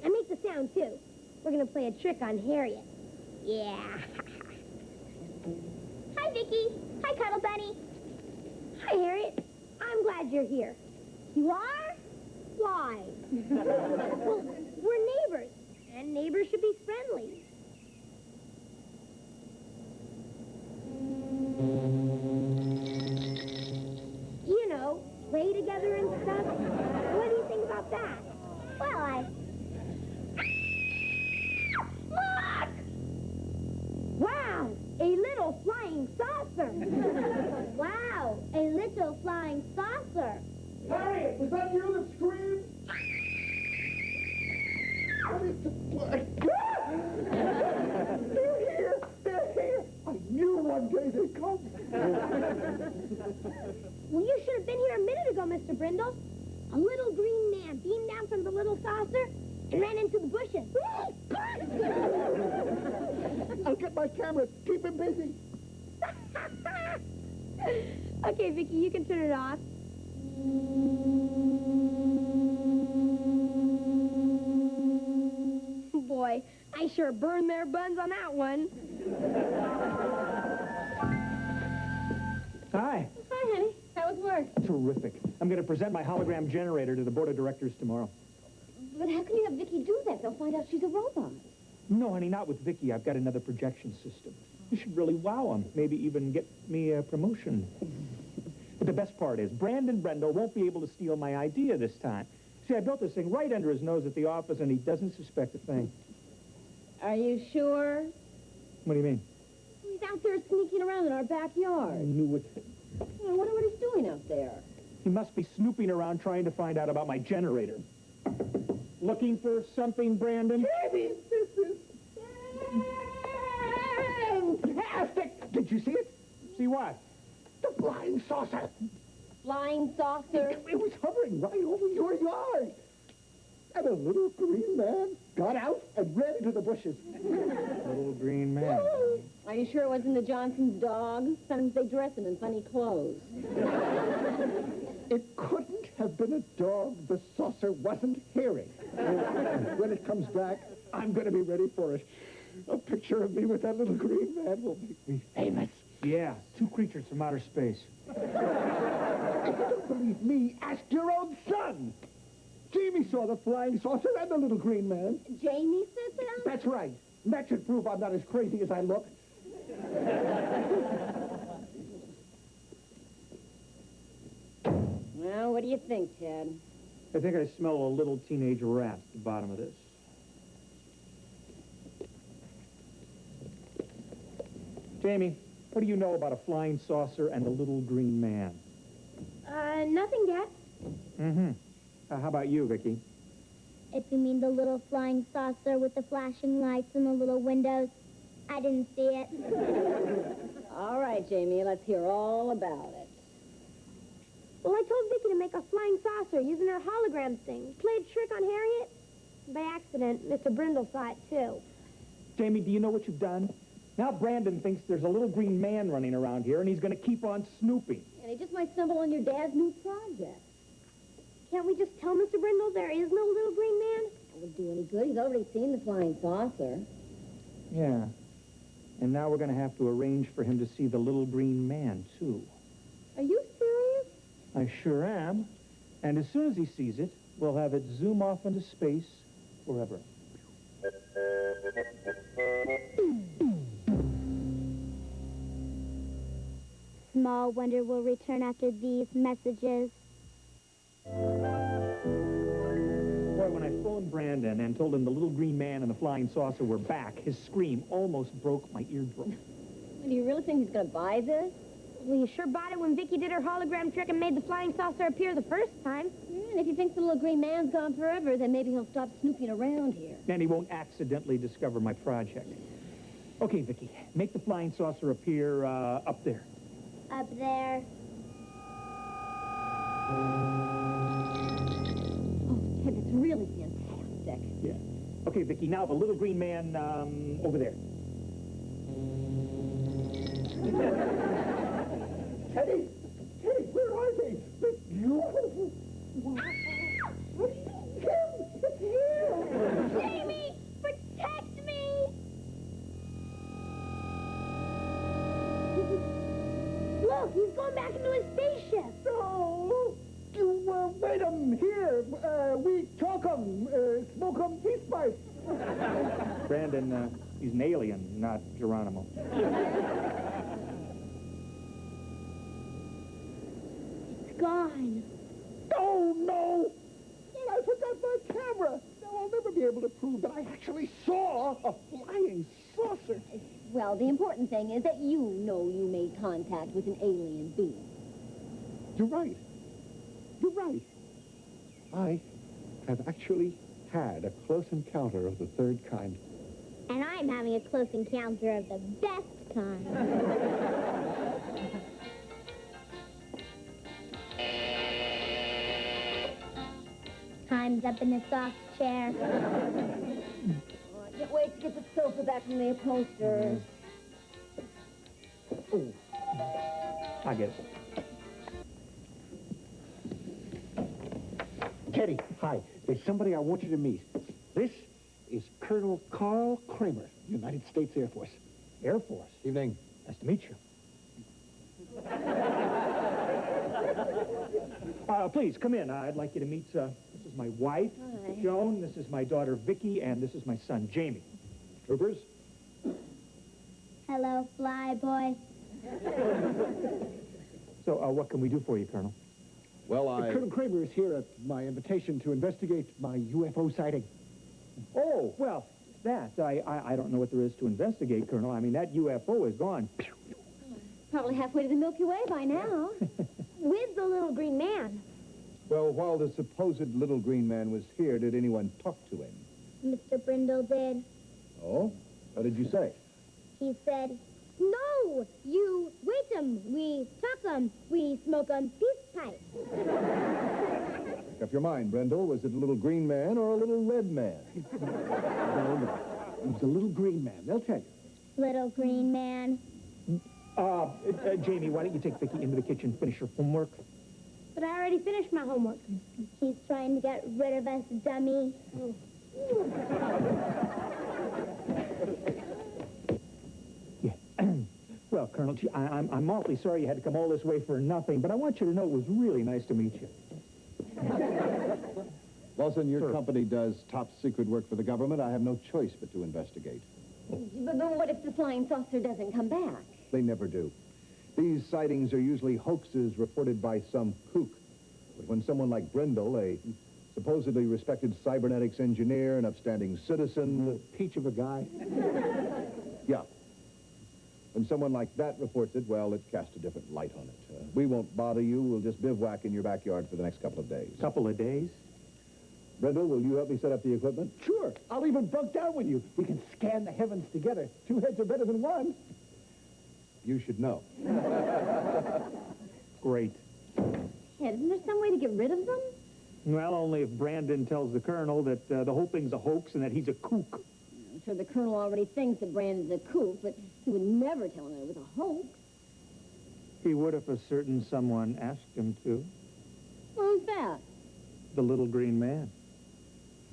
And make the sound, too. We're gonna play a trick on Harriet. Yeah. Hi, Vicky. Hi, Cuddle Bunny. Hi, Harriet. I'm glad you're here. You are? Why? Well, we're neighbors, and neighbors should be friendly. You know, play together and stuff. What do you think about that? Well, Look! Wow, a little flying saucer. Wow, a little flying saucer. Harriet, was that you that screamed? They're here! They're here! I knew one day they'd come. Well, you should have been here a minute ago, Mr. Brindle. A little green man beamed down from the little saucer and ran into the bushes. I'll get my camera. Keep him busy. Okay, Vicky, you can turn it off. Boy, I sure burned their buns on that one. Hi. Hi, honey. How was work? Terrific. I'm going to present my hologram generator to the board of directors tomorrow. But how can you have Vicky do that? They'll find out she's a robot. No, honey, not with Vicky. I've got another projection system. You should really wow them. Maybe even get me a promotion. But the best part is, Brandon Brendel won't be able to steal my idea this time. See, I built this thing right under his nose at the office, and he doesn't suspect a thing. Are you sure? What do you mean? He's out there sneaking around in our I backyard. knew it. I wonder what he's doing out there. He must be snooping around trying to find out about my generator. Looking for something, Brandon? Baby, this is fantastic! Did you see it? See what? The flying saucer. Flying saucer. It was hovering right over your yard. And a little green man got out and ran into the bushes. Little green man. Are you sure it wasn't the Johnson's dog? Sometimes they dress him in funny clothes. It couldn't have been a dog the saucer wasn't hearing. When it comes back, I'm going to be ready for it. A picture of me with that little green man will make me famous. Yeah, two creatures from outer space. If you don't believe me, ask your own son. Jamie saw the flying saucer and the little green man. Jamie said that? That's right. That should prove I'm not as crazy as I look. Well, what do you think, Ted? I think I smell a little teenage rat at the bottom of this. Jamie, what do you know about a flying saucer and a little green man? Nothing, Dad. Mm-hmm. How about you, Vicky? If you mean the little flying saucer with the flashing lights and the little windows, I didn't see it. All right, Jamie, let's hear all about it. Well, I told Vicky to make a flying saucer using her hologram thing. Play a trick on Harriet. By accident, Mr. Brindle saw it, too. Jamie, do you know what you've done? Now Brandon thinks there's a little green man running around here, and he's going to keep on snooping. And he just might stumble on your dad's new project. Can't we just tell Mr. Brindle there is no little green man? That would do any good. He's already seen the flying saucer. Yeah. And now we're going to have to arrange for him to see the little green man, too. Are you serious? I sure am. And as soon as he sees it, we'll have it zoom off into space forever. Small wonder will return after these messages. Boy, when I phoned Brandon and told him the little green man and the flying saucer were back, his scream almost broke my eardrum. Do you really think he's going to buy this? Well, you sure bought it when Vicky did her hologram trick and made the flying saucer appear the first time. And if he thinks the little green man's gone forever, then maybe he'll stop snooping around here. And he won't accidentally discover my project. Okay, Vicky, make the flying saucer appear up there. Up there. Oh, Ted, that's really fantastic. Yeah. Okay, Vicky, now the little green man over there. Teddy! Teddy, where are they? You... It's you! Jamie, protect me! Look, he's going back into his spaceship. No! You, wait 'em here. We talk 'em, smoke 'em peace pipes. Brandon, he's an alien, not Geronimo. It's gone. Oh, no! I forgot my camera. Now I'll never be able to prove that I actually saw a flying saucer. Well, the important thing is that you know you made contact with an alien being. You're right. You're right. I have actually had a close encounter of the third kind. And I'm having a close encounter of the best kind. Time's up in the soft chair. Oh, I can't wait to get the sofa back from the upholsterers. Oh, I get it. Teddy, hi. There's somebody I want you to meet. This is Colonel Carl Kramer, United States Air Force. Air Force. Evening. Nice to meet you. Please, come in. I'd like you to meet, this is my wife, Hi. Joan, this is my daughter, Vicky, and this is my son, Jamie. Troopers? Hello, fly boy. So, what can we do for you, Colonel? Well, Colonel Kramer is here at my invitation to investigate my UFO sighting. Oh, well, that, I don't know what there is to investigate, Colonel. I mean, that UFO is gone. Probably halfway to the Milky Way by now. With the little green man. Well, while the supposed little green man was here, did anyone talk to him? Mr. Brindle did. Oh? What did you say? He said, no, you wait 'em, we talk 'em, we smoke 'em peace pipe. Make up your mind, Brendel. Was it a little green man or a little red man? No. It was the little green man. They'll tell you. Little green man. Jamie, why don't you take Vicky into the kitchen, finish her homework? But I already finished my homework. He's trying to get rid of us, dummy. Yeah. Well, Colonel, gee, I'm awfully sorry you had to come all this way for nothing, but I want you to know it was really nice to meet you. Lawson, your Sir. company does top secret work for the government. I have no choice but to investigate. But what if the flying saucer doesn't come back? They never do. These sightings are usually hoaxes reported by some kook. But when someone like Brindle, a supposedly respected cybernetics engineer, an upstanding citizen... Peach of a guy. Yeah. When someone like that reports it, well, it casts a different light on it. We won't bother you. We'll just bivouac in your backyard for the next couple of days. Couple of days? Brindle, will you help me set up the equipment? Sure. I'll even bunk down with you. We can scan the heavens together. 2 heads are better than 1. You should know. Great. Ted, isn't there some way to get rid of them? Well, only if Brandon tells the Colonel that the whole thing's a hoax and that he's a kook. I'm sure the Colonel already thinks that Brandon's a kook, but he would never tell him that it was a hoax. He would if a certain someone asked him to. Who's that? The little green man.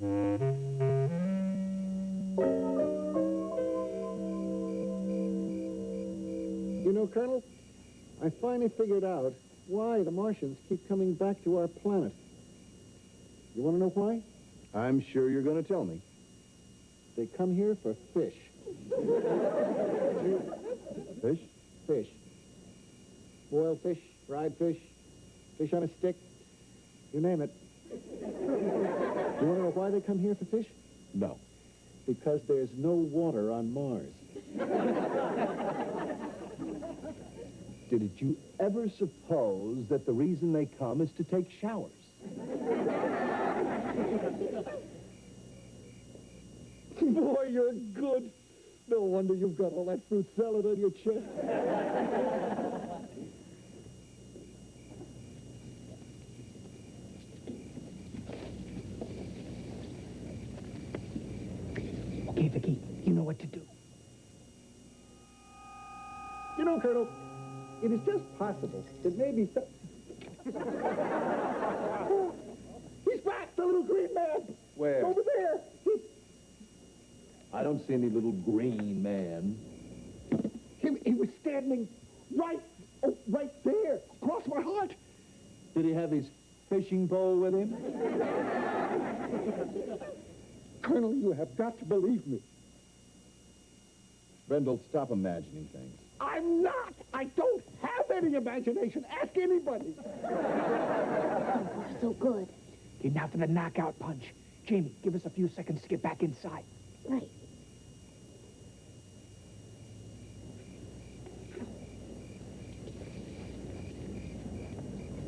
You know, Colonel, I finally figured out why the Martians keep coming back to our planet. You want to know why? I'm sure you're going to tell me. They come here for fish. Fish? Fish. Boiled fish, fried fish, fish on a stick. You name it. You want to know why they come here for fish? No. Because there's no water on Mars. Did you ever suppose that the reason they come is to take showers? Boy, you're good. No wonder you've got all that fruit salad on your chest. Okay, Vicky, you know what to do. You know, Colonel, it is just possible that maybe He's back, the little green man! Where? Over there! I don't see any little green man. He was standing right there, across my heart. Did he have his fishing pole with him? Colonel, you have got to believe me. Brendel, stop imagining things. I'm not! I don't have any imagination. Ask anybody. So good. Okay, now for the knockout punch. Jamie, give us a few seconds to get back inside. Right.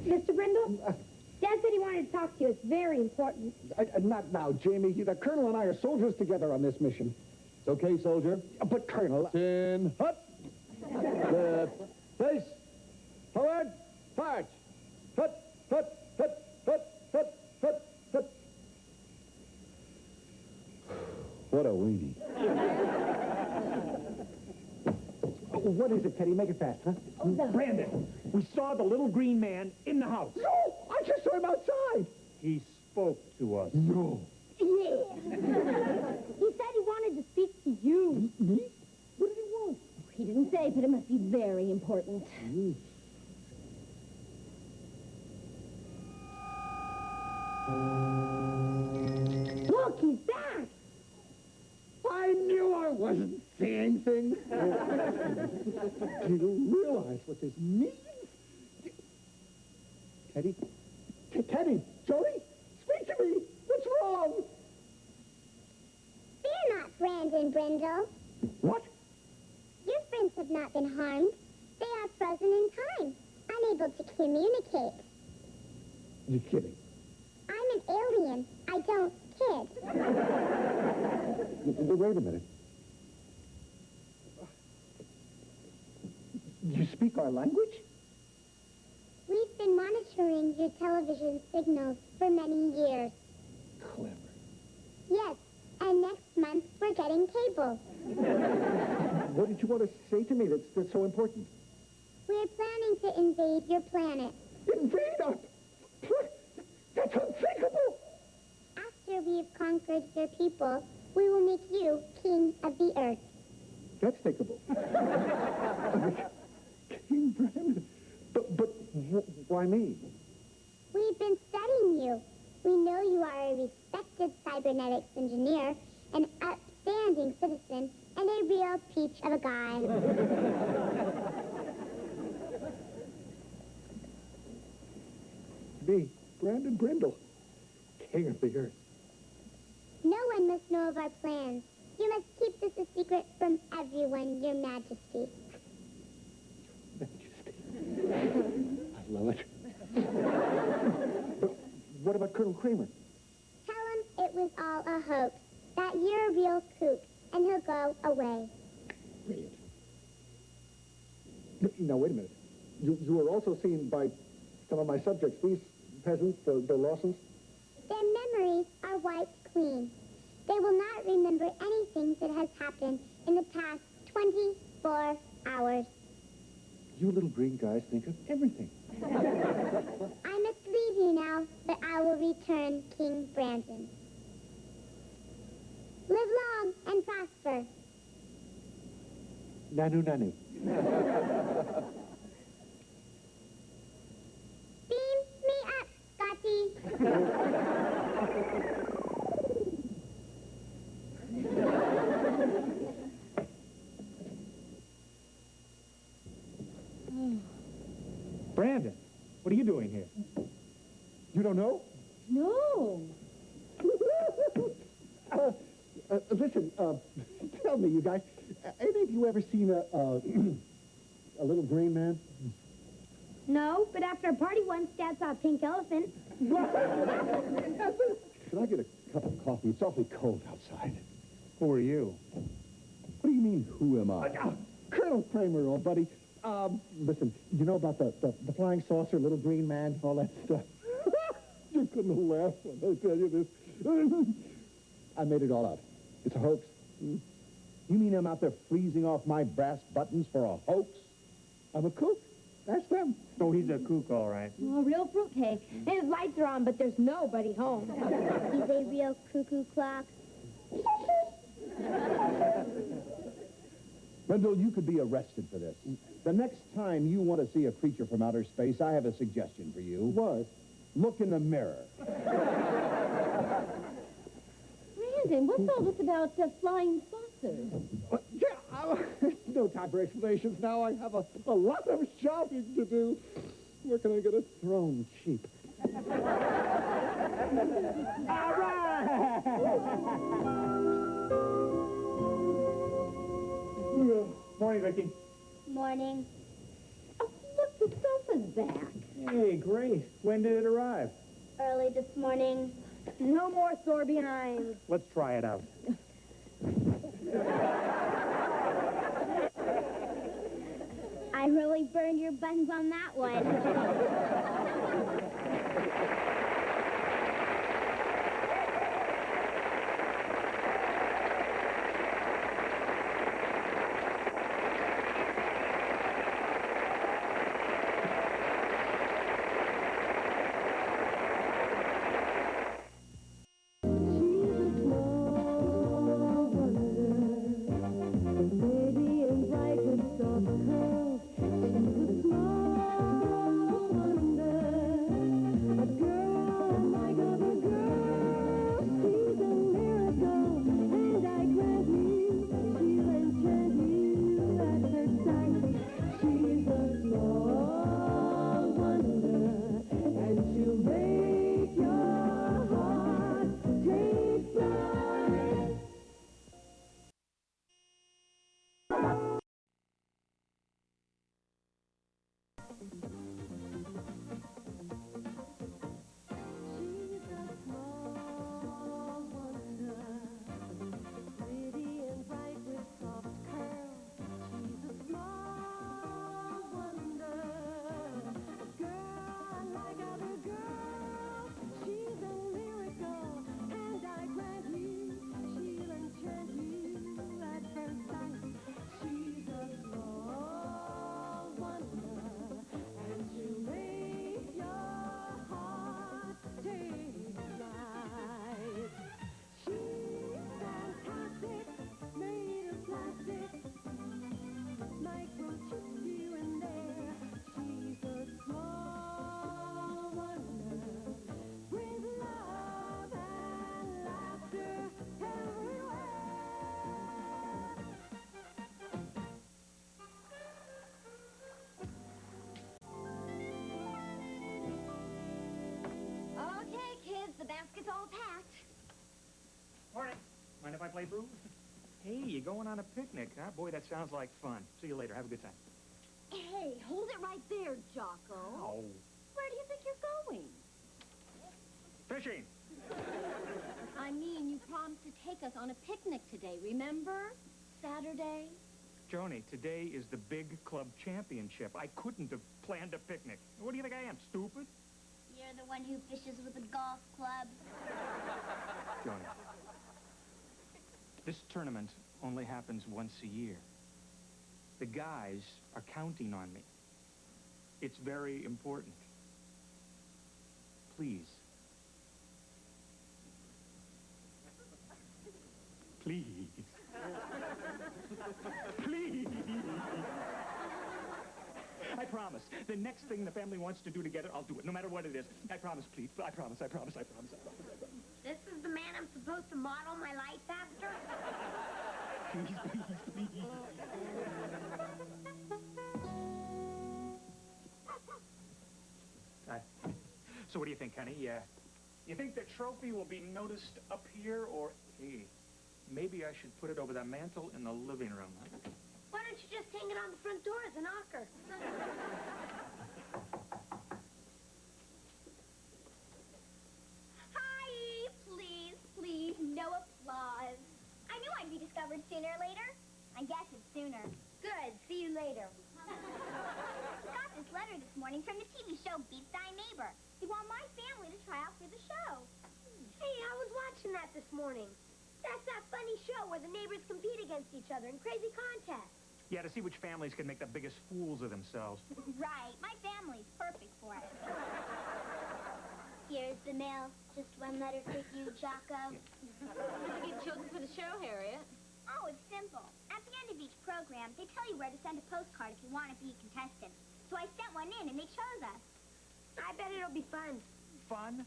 Mr. Brindle? Dad said he wanted to talk to you. It's very important. Not now, Jamie. The Colonel and I are soldiers together on this mission. It's okay, soldier. But, Colonel... Chin, hut. Left, face, forward, march. Hut, hut, hut, hut, hut, hut, hut. What a weenie. What is it, Teddy? Make it fast, huh? Brandon, we saw the little green man in the house. No! I just saw him outside! He spoke to us. No. Yeah. He said he wanted to speak to you. Me? What did he want? He didn't say, but it must be very important. Look, he's back. I knew I wasn't seeing things. Do you realize what this means? Teddy? Teddy? Jody? Speak to me! What's wrong? Fear not, Brandon Brindle. What? Your friends have not been harmed. They are frozen in time, unable to communicate. You're kidding. I'm an alien. I don't kid. Wait a minute. You speak our language? We've been monitoring your television signals for many years. Clever. Yes, and next month we're getting cable. What did you want to say to me that's so important? We're planning to invade your planet. Invade us? That's unthinkable! After we've conquered your people, we will make you king of the earth. That's thinkable. King Brandon. But why me? We've been studying you. We know you are a respected cybernetics engineer, an upstanding citizen, and a real peach of a guy. Me, Brandon Brindle, king of the earth. No one must know of our plans. You must keep this a secret from everyone, Your Majesty. I love it. But what about Colonel Kramer? Tell him it was all a hoax, that you're a real kook, and he'll go away. Brilliant. Now, wait a minute. You were also seen by some of my subjects, these peasants, the Lawsons? Their memories are wiped clean. They will not remember anything that has happened in the past 24 hours. You little green guys think of everything. I must leave you now, but I will return King Brandon. Live long and prosper. Nanu, nanu. Beam me up, Scotty. Brandon, what are you doing here? You don't know? No. Listen, tell me, you guys, any of you ever seen a little green man? No, but after a party once, Dad saw a pink elephant. Can I get a cup of coffee? It's awfully cold outside. Who are you? What do you mean, who am I? Colonel Kramer, old buddy. Listen, you know about the flying saucer, little green man, all that stuff? You're gonna laugh when I tell you this. I made it all up. It's a hoax. You mean I'm out there freezing off my brass buttons for a hoax? I'm a kook. That's them. Oh, he's a kook, all right. Oh, real fruitcake. His lights are on, but there's nobody home. He's a real cuckoo clock. Brindle, you could be arrested for this. The next time you want to see a creature from outer space, I have a suggestion for you. What? Look in the mirror. Brandon, what's all this about flying saucers? No time for explanations now. I have a lot of shopping to do. Where can I get a throne cheap? All right! Morning, Vicky. Morning. Oh, look, the sofa's back. Hey, great. When did it arrive? Early this morning. No more sore behind. Let's try it out. I really burned your buttons on that one. The basket's all packed. Morning. Mind if I play boo? Hey, you're going on a picnic, huh? Boy, that sounds like fun. See you later. Have a good time. Hey, hold it right there, Jocko. Oh. Where do you think you're going? Fishing. I mean, you promised to take us on a picnic today, remember? Saturday? Joni, today is the big club championship. I couldn't have planned a picnic. What do you think I am, stupid? You're the one who fishes with a golf club. Joni, this tournament only happens once a year. The guys are counting on me. It's very important. Please. Please. Please. I promise. The next thing the family wants to do together, I'll do it, no matter what it is. I promise, please. I promise. This is the man I'm supposed to model my life after? Please. So what do you think, honey? You think the trophy will be noticed up here, or, hey, maybe I should put it over the mantle in the living room, huh? Why don't you just hang it on the front door as a knocker? Hi! Please, please, no applause. I knew I'd be discovered sooner or later. I guess it's sooner. Good. See you later. Got this letter this morning from the TV show Beat Thy Neighbor. They want my family to try out for the show. Hey, I was watching that this morning. That's that funny show where the neighbors compete against each other in crazy contests. Yeah, to see which families can make the biggest fools of themselves. Right. My family's perfect for it. Here's the mail. Just one letter for you, Jocko. Did you get chosen for the show, Harriet? Oh, it's simple. At the end of each program, they tell you where to send a postcard if you want to be a contestant. So I sent one in, and they chose us. I bet it'll be fun. Fun?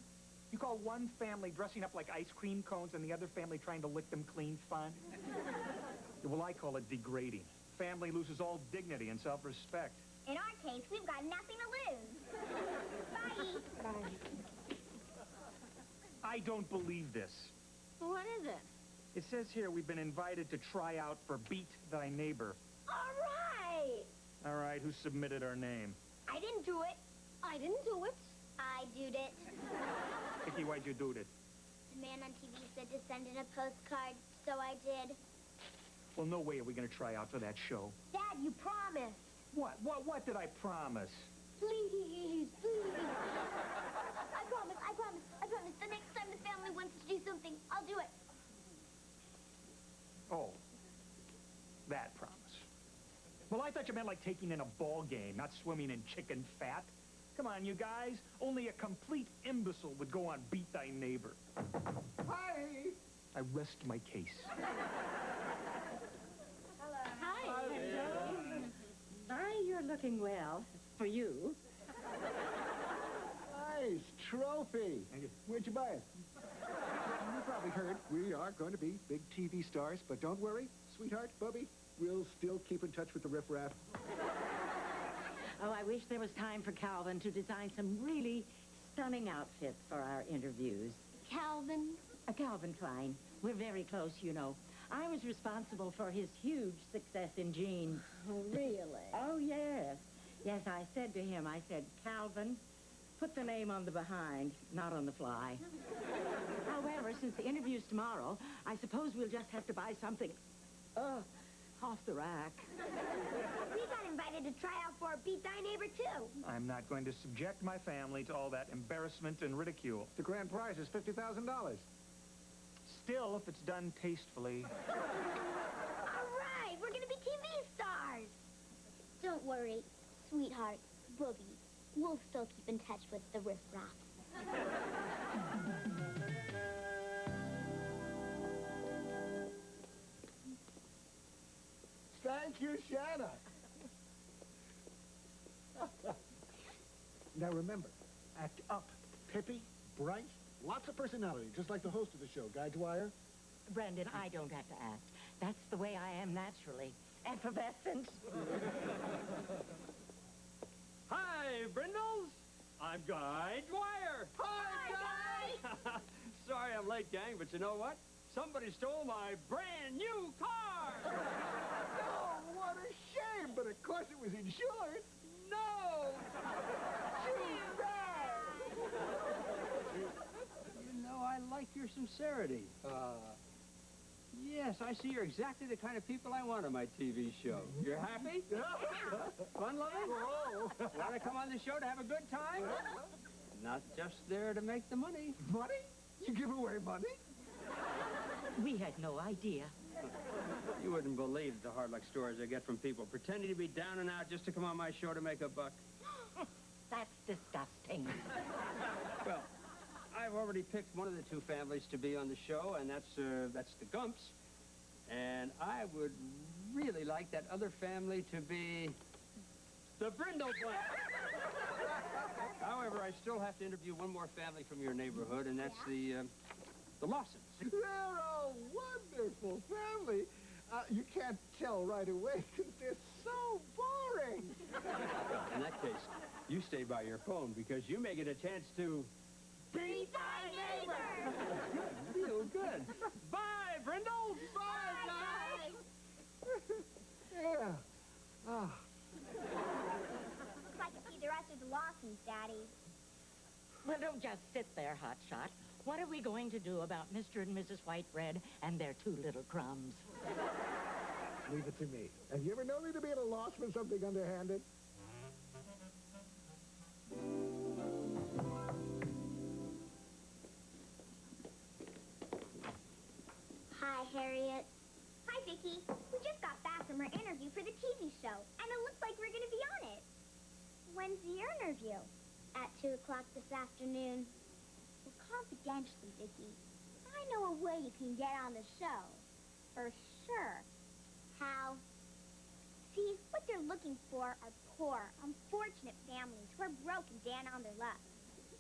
You call one family dressing up like ice cream cones and the other family trying to lick them clean fun? Well, I call it degrading. Family loses all dignity and self-respect. In our case, we've got nothing to lose. Bye. Bye. I don't believe this. What is it? It says here we've been invited to try out for Beat Thy Neighbor. All right. All right, who submitted our name? I didn't do it. I didn't do it. I did it. Vicky, why'd you do it? The man on TV said to send in a postcard, so I did. Well, no way are we going to try out for that show. Dad, you promised. What did I promise? Please, please. I promise. The next time the family wants to do something, I'll do it. Oh, that promise. Well, I thought you meant like taking in a ball game, not swimming in chicken fat. Come on, you guys. Only a complete imbecile would go on Beat Thy Neighbor. Hi! I rest my case. Hi. My, you're looking well. For you. Nice trophy. Thank you. Where'd you buy it? You probably heard we are going to be big TV stars, but don't worry, sweetheart, Bubby, we'll still keep in touch with the riffraff. Oh, I wish there was time for Calvin to design some really stunning outfits for our interviews. Calvin? Calvin Klein. We're very close, you know. I was responsible for his huge success in jeans. Oh, really? Oh, yes. Yes, I said to him, Calvin, put the name on the behind, not on the fly. However, since the interview's tomorrow, I suppose we'll just have to buy something, off the rack. We got invited to try out for Beat Thy Neighbor, too. I'm not going to subject my family to all that embarrassment and ridicule. The grand prize is $50,000. Still, if it's done tastefully. All right, we're going to be TV stars. Don't worry, sweetheart, Boogie. We'll still keep in touch with the riffraff. Thank you, Shanna. Now remember, act up. Pippy, bright, lots of personality, just like the host of the show, Guy Dwyer. Brendan, I don't have to act. That's the way I am naturally. Effervescent. Hi, Brindles. I'm Guy Dwyer. Hi, Guy. Sorry I'm late, gang, but you know what? Somebody stole my brand new car. Oh, what a shame, but of course it was insured. No! You know, I like your sincerity. Yes, I see you're exactly the kind of people I want on my TV show. You're happy? Fun loving? Want to come on the show to have a good time? Not just there to make the money. Money? You give away money? We had no idea. You wouldn't believe the hard luck stories I get from people pretending to be down and out just to come on my show to make a buck. That's disgusting. Well, I've already picked one of the two families to be on the show, and that's the Gumps. And I would really like that other family to be the Brindle clan. However, I still have to interview one more family from your neighborhood, and that's the Lawsons. They're a wonderful family. You can't tell right away because they're so boring. In that case, you stay by your phone because you may get a chance to... Be my neighbor! Real good. Bye, Brindle. Bye, guys. Yeah. Ah. Looks like I see the rest of the Lawsons, Daddy. Well, don't just sit there, Hotshot. What are we going to do about Mr. and Mrs. Whitebread and their 2 little crumbs? Leave it to me. Have you ever known me to be at a loss for something underhanded? Hi, Harriet. Hi, Vicky. We just got back from our interview for the TV show, and it looks like we're going to be on it. When's the interview? At 2 o'clock this afternoon. Well, confidentially, Vicky, I know a way you can get on the show. For sure. How? See, what they're looking for are poor, unfortunate families who are broken down on their luck.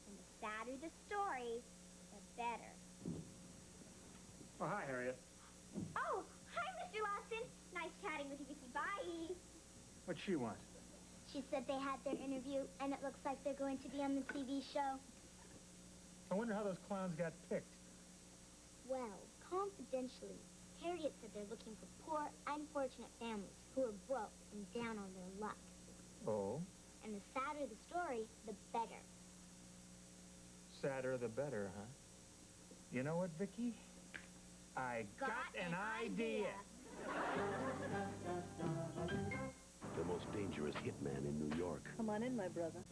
And the sadder the story, the better. Oh, hi, Harriet. Oh, hi, Mr. Lawson. Nice chatting with you, Vicky. Bye. What'd she want? She said they had their interview, and it looks like they're going to be on the TV show. I wonder how those clowns got picked. Well, confidentially, Harriet said they're looking for poor, unfortunate families who are broke and down on their luck. Oh? And the sadder the story, the better. Sadder the better, huh? You know what, Vicky? I got an idea. The most dangerous hitman in New York. Come on in, my brother.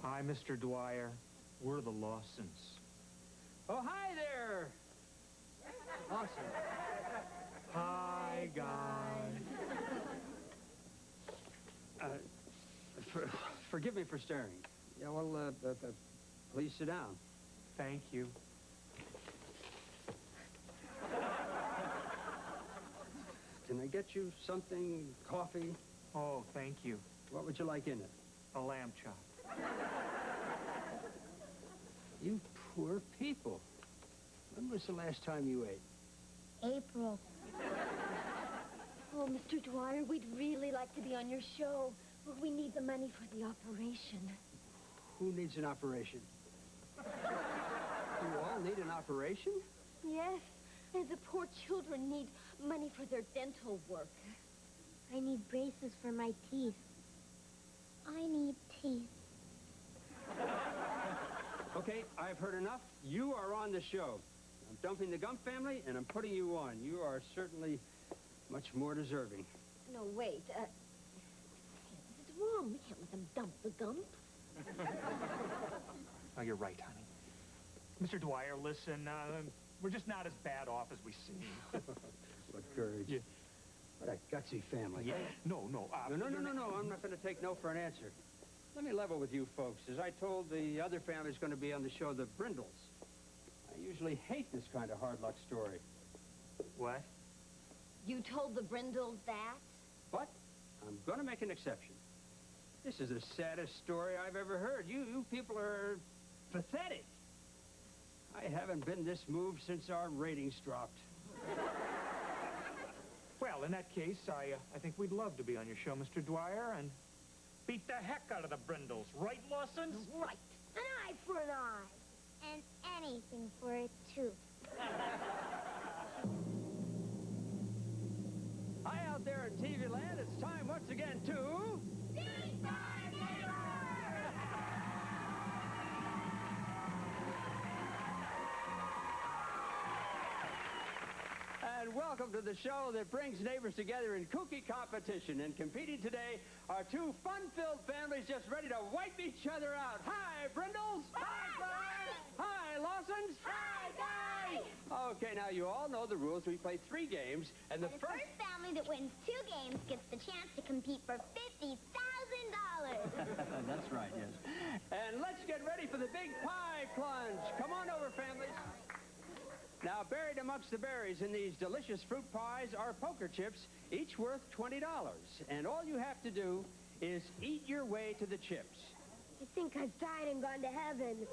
Hi, Mr. Dwyer. We're the Lawsons. Oh, hi there. Awesome. Hi, guys. Forgive me for staring. Yeah, well, please sit down. Thank you. Can I get you something, coffee? Oh, thank you. What would you like in it? A lamb chop. You poor people. When was the last time you ate? April. Oh, Mr. Dwyer, we'd really like to be on your show. Well, we need the money for the operation. Who needs an operation? You all need an operation? Yes, and the poor children need money for their dental work. I need braces for my teeth. I need teeth. Okay, I've heard enough. You are on the show. I'm dumping the Gump family, and I'm putting you on. You are certainly much more deserving. No, wait. This is wrong. We can't let them dump the Gump. Oh, you're right, honey. Mr. Dwyer, listen, we're just not as bad off as we seem. What courage. Yeah. What a gutsy family. Yeah. No. No. I'm not going to take no for an answer. Let me level with you folks. As I told the other families going to be on the show, the Brindles, I usually hate this kind of hard luck story. What? You told the Brindles that? But I'm going to make an exception. This is the saddest story I've ever heard. You people are pathetic. I haven't been this moved since our ratings dropped. Well, in that case, I think we'd love to be on your show, Mr. Dwyer, and beat the heck out of the Brindles. Right, Lawsons? Right. An eye for an eye. And anything for a tooth. Hi, out there in TV land. It's time once again to... Beat my neighbor! And welcome to the show that brings neighbors together in kooky competition. And competing today are 2 fun-filled families just ready to wipe each other out. Hi, Brindles. Hi, guys. Hi, Lawsons. Hi, guys. Okay, now you all know the rules. We play 3 games, and the first family that wins 2 games gets the chance to compete for $50,000. That's right, yes. And let's get ready for the big pie plunge. Come on over, families. Now, buried amongst the berries in these delicious fruit pies are poker chips, each worth $20. And all you have to do is eat your way to the chips. I think I've died and gone to heaven.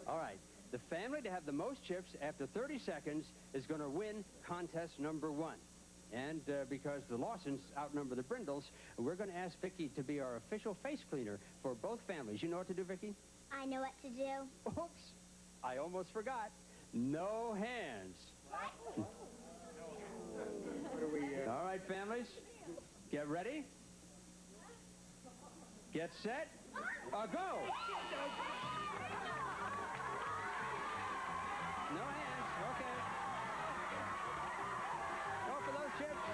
All right. The family to have the most chips after 30 seconds is going to win contest number 1. And because the Lawsons outnumber the Brindles, we're going to ask Vicky to be our official face cleaner for both families. You know what to do, Vicky? I know what to do. Oops. I almost forgot. No hands. All right, families. Get ready. Get set. Go. No hands. Okay. Go for those chips.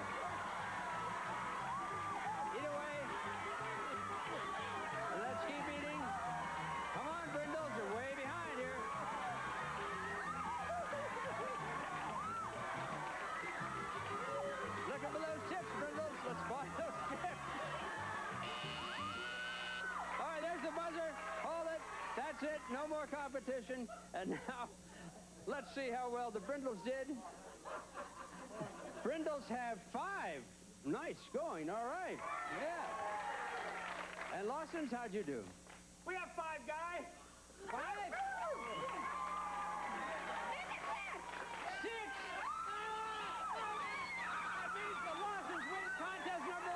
Either way. Let's keep eating. Come on, Brindles. You're way behind here. Looking for those chips, Brindles. Let's find those chips. All right, there's the buzzer. Hold it. That's it. No more competition. And now, let's see how well the Brindles did. Brindles have 5. Nice going. All right. Yeah. And Lawson's, how'd you do? We have 5, guy. 5? 6. That means the Lawsons win contest number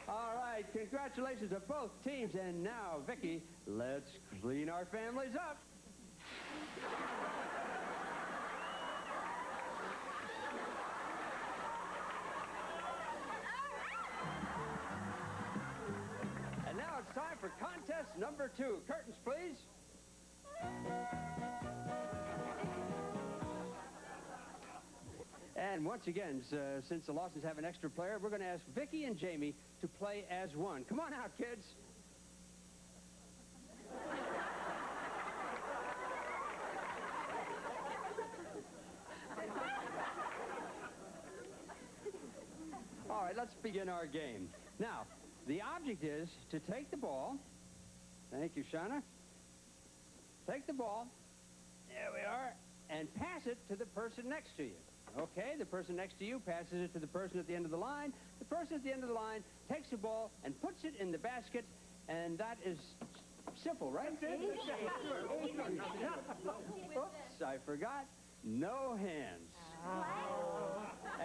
1. All right, congratulations to both teams. And now, Vicky, let's clean our families up. And now it's time for contest number 2. Curtains, please. And once again, since the Lawsons have an extra player, we're going to ask Vicky and Jamie to play as one. Come on out, kids. All right, let's begin our game. Now, the object is to take the ball. Thank you, Shauna. Take the ball. There we are. And pass it to the person next to you. Okay, the person next to you passes it to the person at the end of the line. The person at the end of the line takes the ball and puts it in the basket, and that is simple, right? Oops, I forgot. No hands.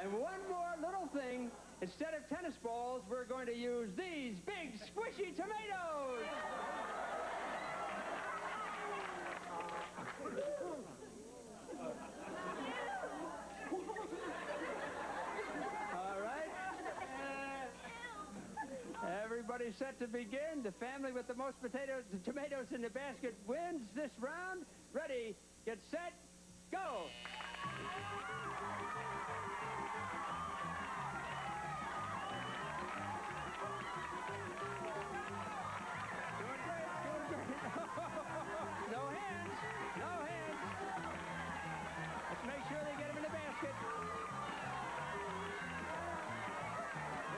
And one more little thing. Instead of tennis balls, we're going to use these big, squishy tomatoes. Everybody set to begin. The family with the most tomatoes in the basket wins this round. Ready, get set, go. Doing great, doing great. No hands, no hands. Let's make sure they get them in the basket.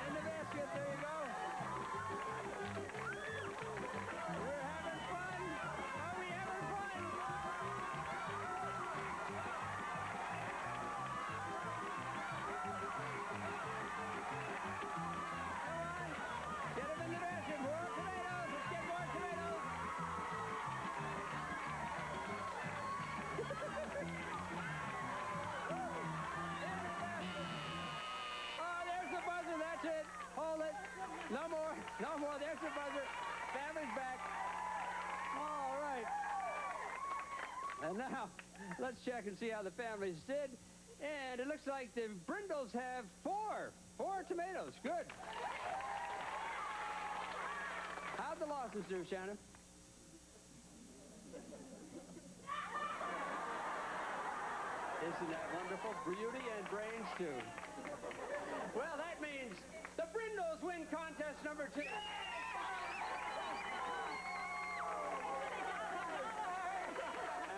In the basket, there you go. We're having fun. Are we having fun? Get them in the basket. More tomatoes. Let's get more tomatoes. Oh, there's the buzzer. That's it. Hold it. No more. No more. There's the buzzer. Family's back. All right. And now, let's check and see how the families did. And it looks like the Brindles have 4 tomatoes. Good. How'd the Lawsons do, Shannon? Isn't that wonderful? Beauty and brains, too. Well, that means the Brindles win contest number 2.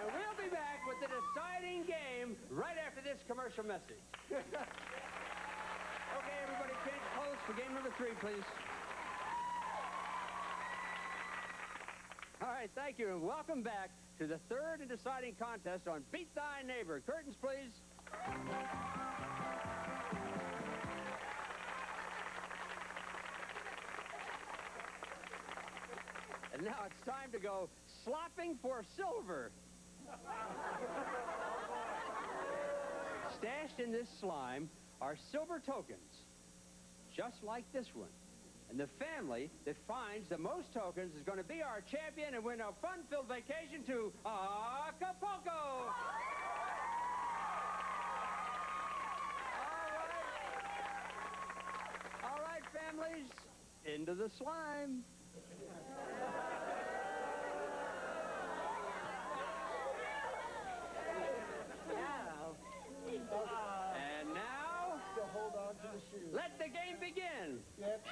And we'll be back with the deciding game right after this commercial message. Okay, everybody, change clothes for game number 3, please. All right, thank you, and welcome back to the third and deciding contest on Beat Thy Neighbor. Curtains, please. Now it's time to go slopping for silver. Stashed in this slime are silver tokens, just like this one. And the family that finds the most tokens is going to be our champion and win a fun-filled vacation to Acapulco. All right, families, into the slime. And now, hold on to the shoe. Let the game begin. Yep.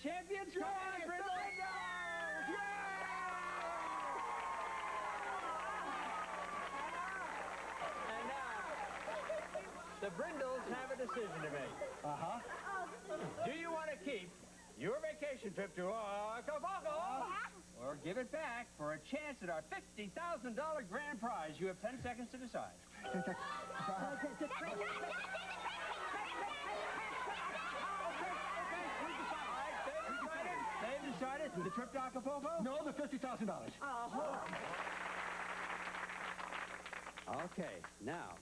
Champions, come on, Brindle! And now, the Brindles have a decision to make. Uh-huh. Do you want to keep your vacation trip to Acapulco, or give it back for a chance at our $50,000 grand prize? You have 10 seconds to decide. They've decided the trip to Acapulco? No, the $50,000. Okay, now,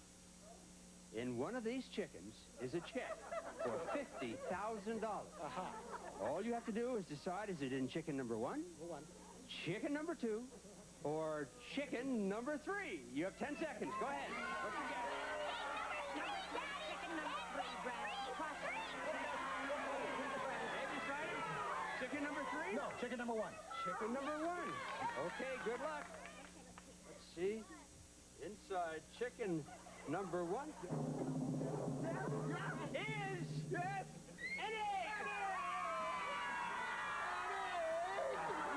in one of these chickens is a check for $50,000. All you have to do is decide, is it in chicken number 1, chicken number 2, or chicken number 3? You have 10 seconds. Go ahead. What you get? Chicken number 3, Brad. They've decided? Chicken number 3? No, chicken number 1. Chicken number 1. Okay, good luck. Let's see. Inside chicken number 1 is... Yes! An egg!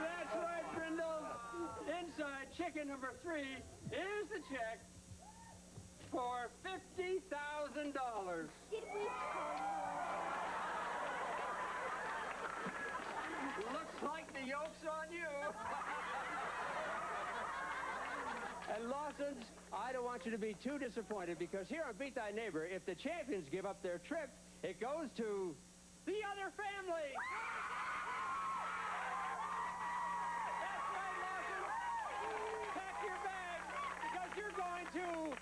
That's right, Brindle. Inside chicken number 3 is the check for $50,000. Did we Looks like the yolk's on you. And Lawsons, I don't want you to be too disappointed, because here on Beat Thy Neighbor, if the champions give up their trip, it goes to the other family. That's right, Lawsons. Pack your bags, because you're going to...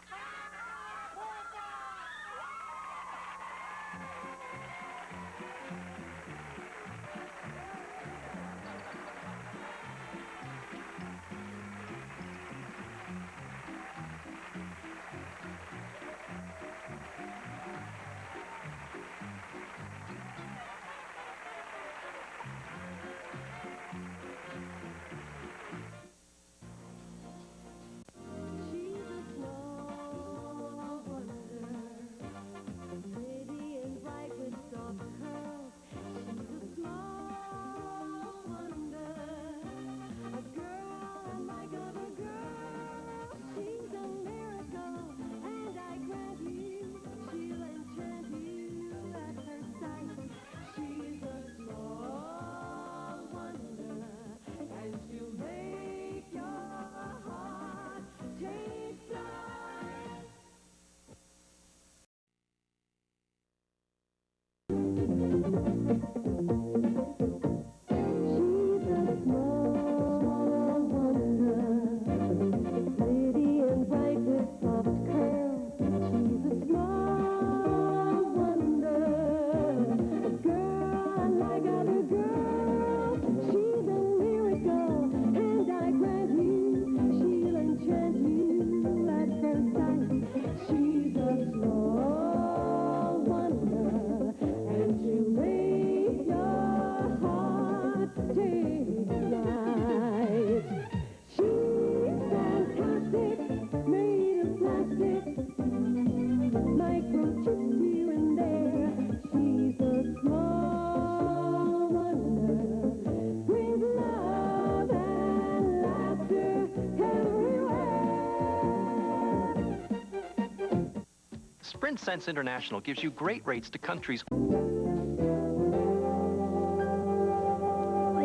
Sprint Sense International gives you great rates to countries. Boy,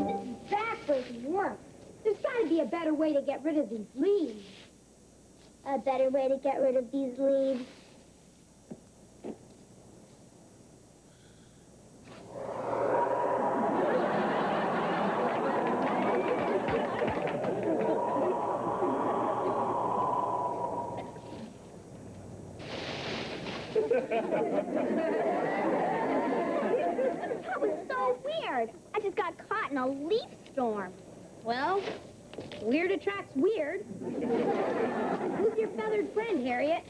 this is backwards work. There's got to be a better way to get rid of these leaves. A better way to get rid of these leaves. That was so weird. I just got caught in a leaf storm. Well, weird attracts weird. Who's your feathered friend, Harriet?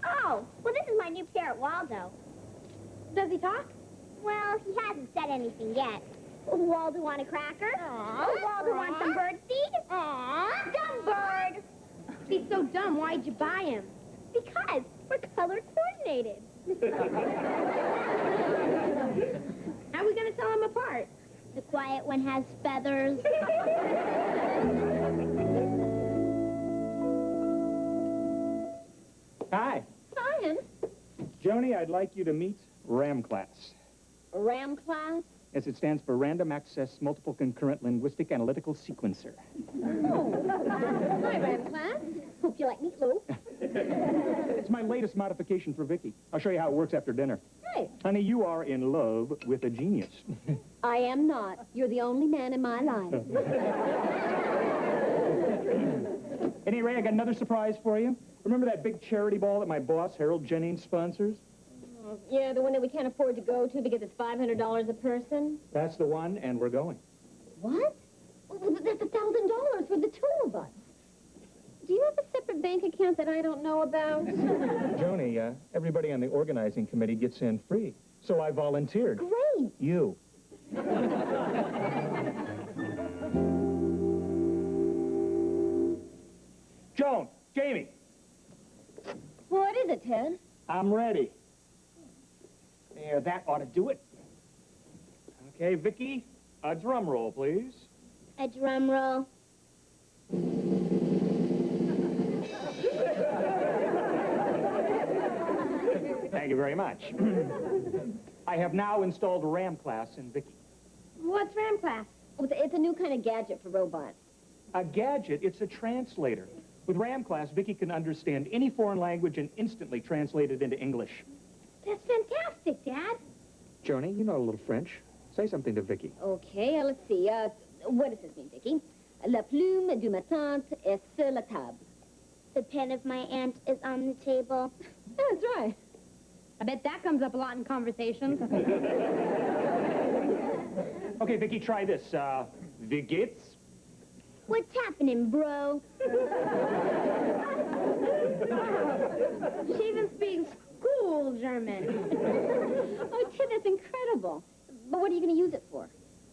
Oh, well, this is my new parrot, Waldo. Does he talk? Well, he hasn't said anything yet. Waldo want a cracker? Aww. Waldo want some bird seed? Aww. Dumb bird. If he's so dumb, why'd you buy him? Because we're color coordinated. How are we going to tell them apart? The quiet one has feathers. Hi. Science? Joni, I'd like you to meet RAM class. RAM class? Yes, it stands for Random Access Multiple Concurrent Linguistic Analytical Sequencer. Oh. Hi, RAM class. Hope you like meatloaf. It's my latest modification for Vicky. I'll show you how it works after dinner. Hey. Honey, you are in love with a genius. I am not. You're the only man in my life. Anyway, I got another surprise for you. Remember that big charity ball that my boss, Harold Jennings, sponsors? Yeah, the one that we can't afford to go to because it's $500 a person? That's the one, and we're going. What? Well, that's $1,000 for the two of us. Do you have a separate bank account that I don't know about? Joni, everybody on the organizing committee gets in free, so I volunteered. Great. You. Joan, Jamie. What is it, Ted? I'm ready. There, that ought to do it. Okay, Vicky, a drum roll, please. A drum roll. Thank you very much. I have now installed RAM class in Vicky. What's RAM class? Oh, it's a new kind of gadget for robots. A gadget, it's a translator. With RAM class, Vicky can understand any foreign language and instantly translate it into English. That's fantastic, Dad. Joni, you know a little French. Say something to Vicky. Okay, let's see. What does this mean, Vicky? La plume de ma tante est sur la table. The pen of my aunt is on the table. That's right. I bet that comes up a lot in conversations. Okay, Vicky, try this. Wie geht's? What's happening, bro? She even speaks school German. Oh, Ted, that's incredible. But what are you going to use it for?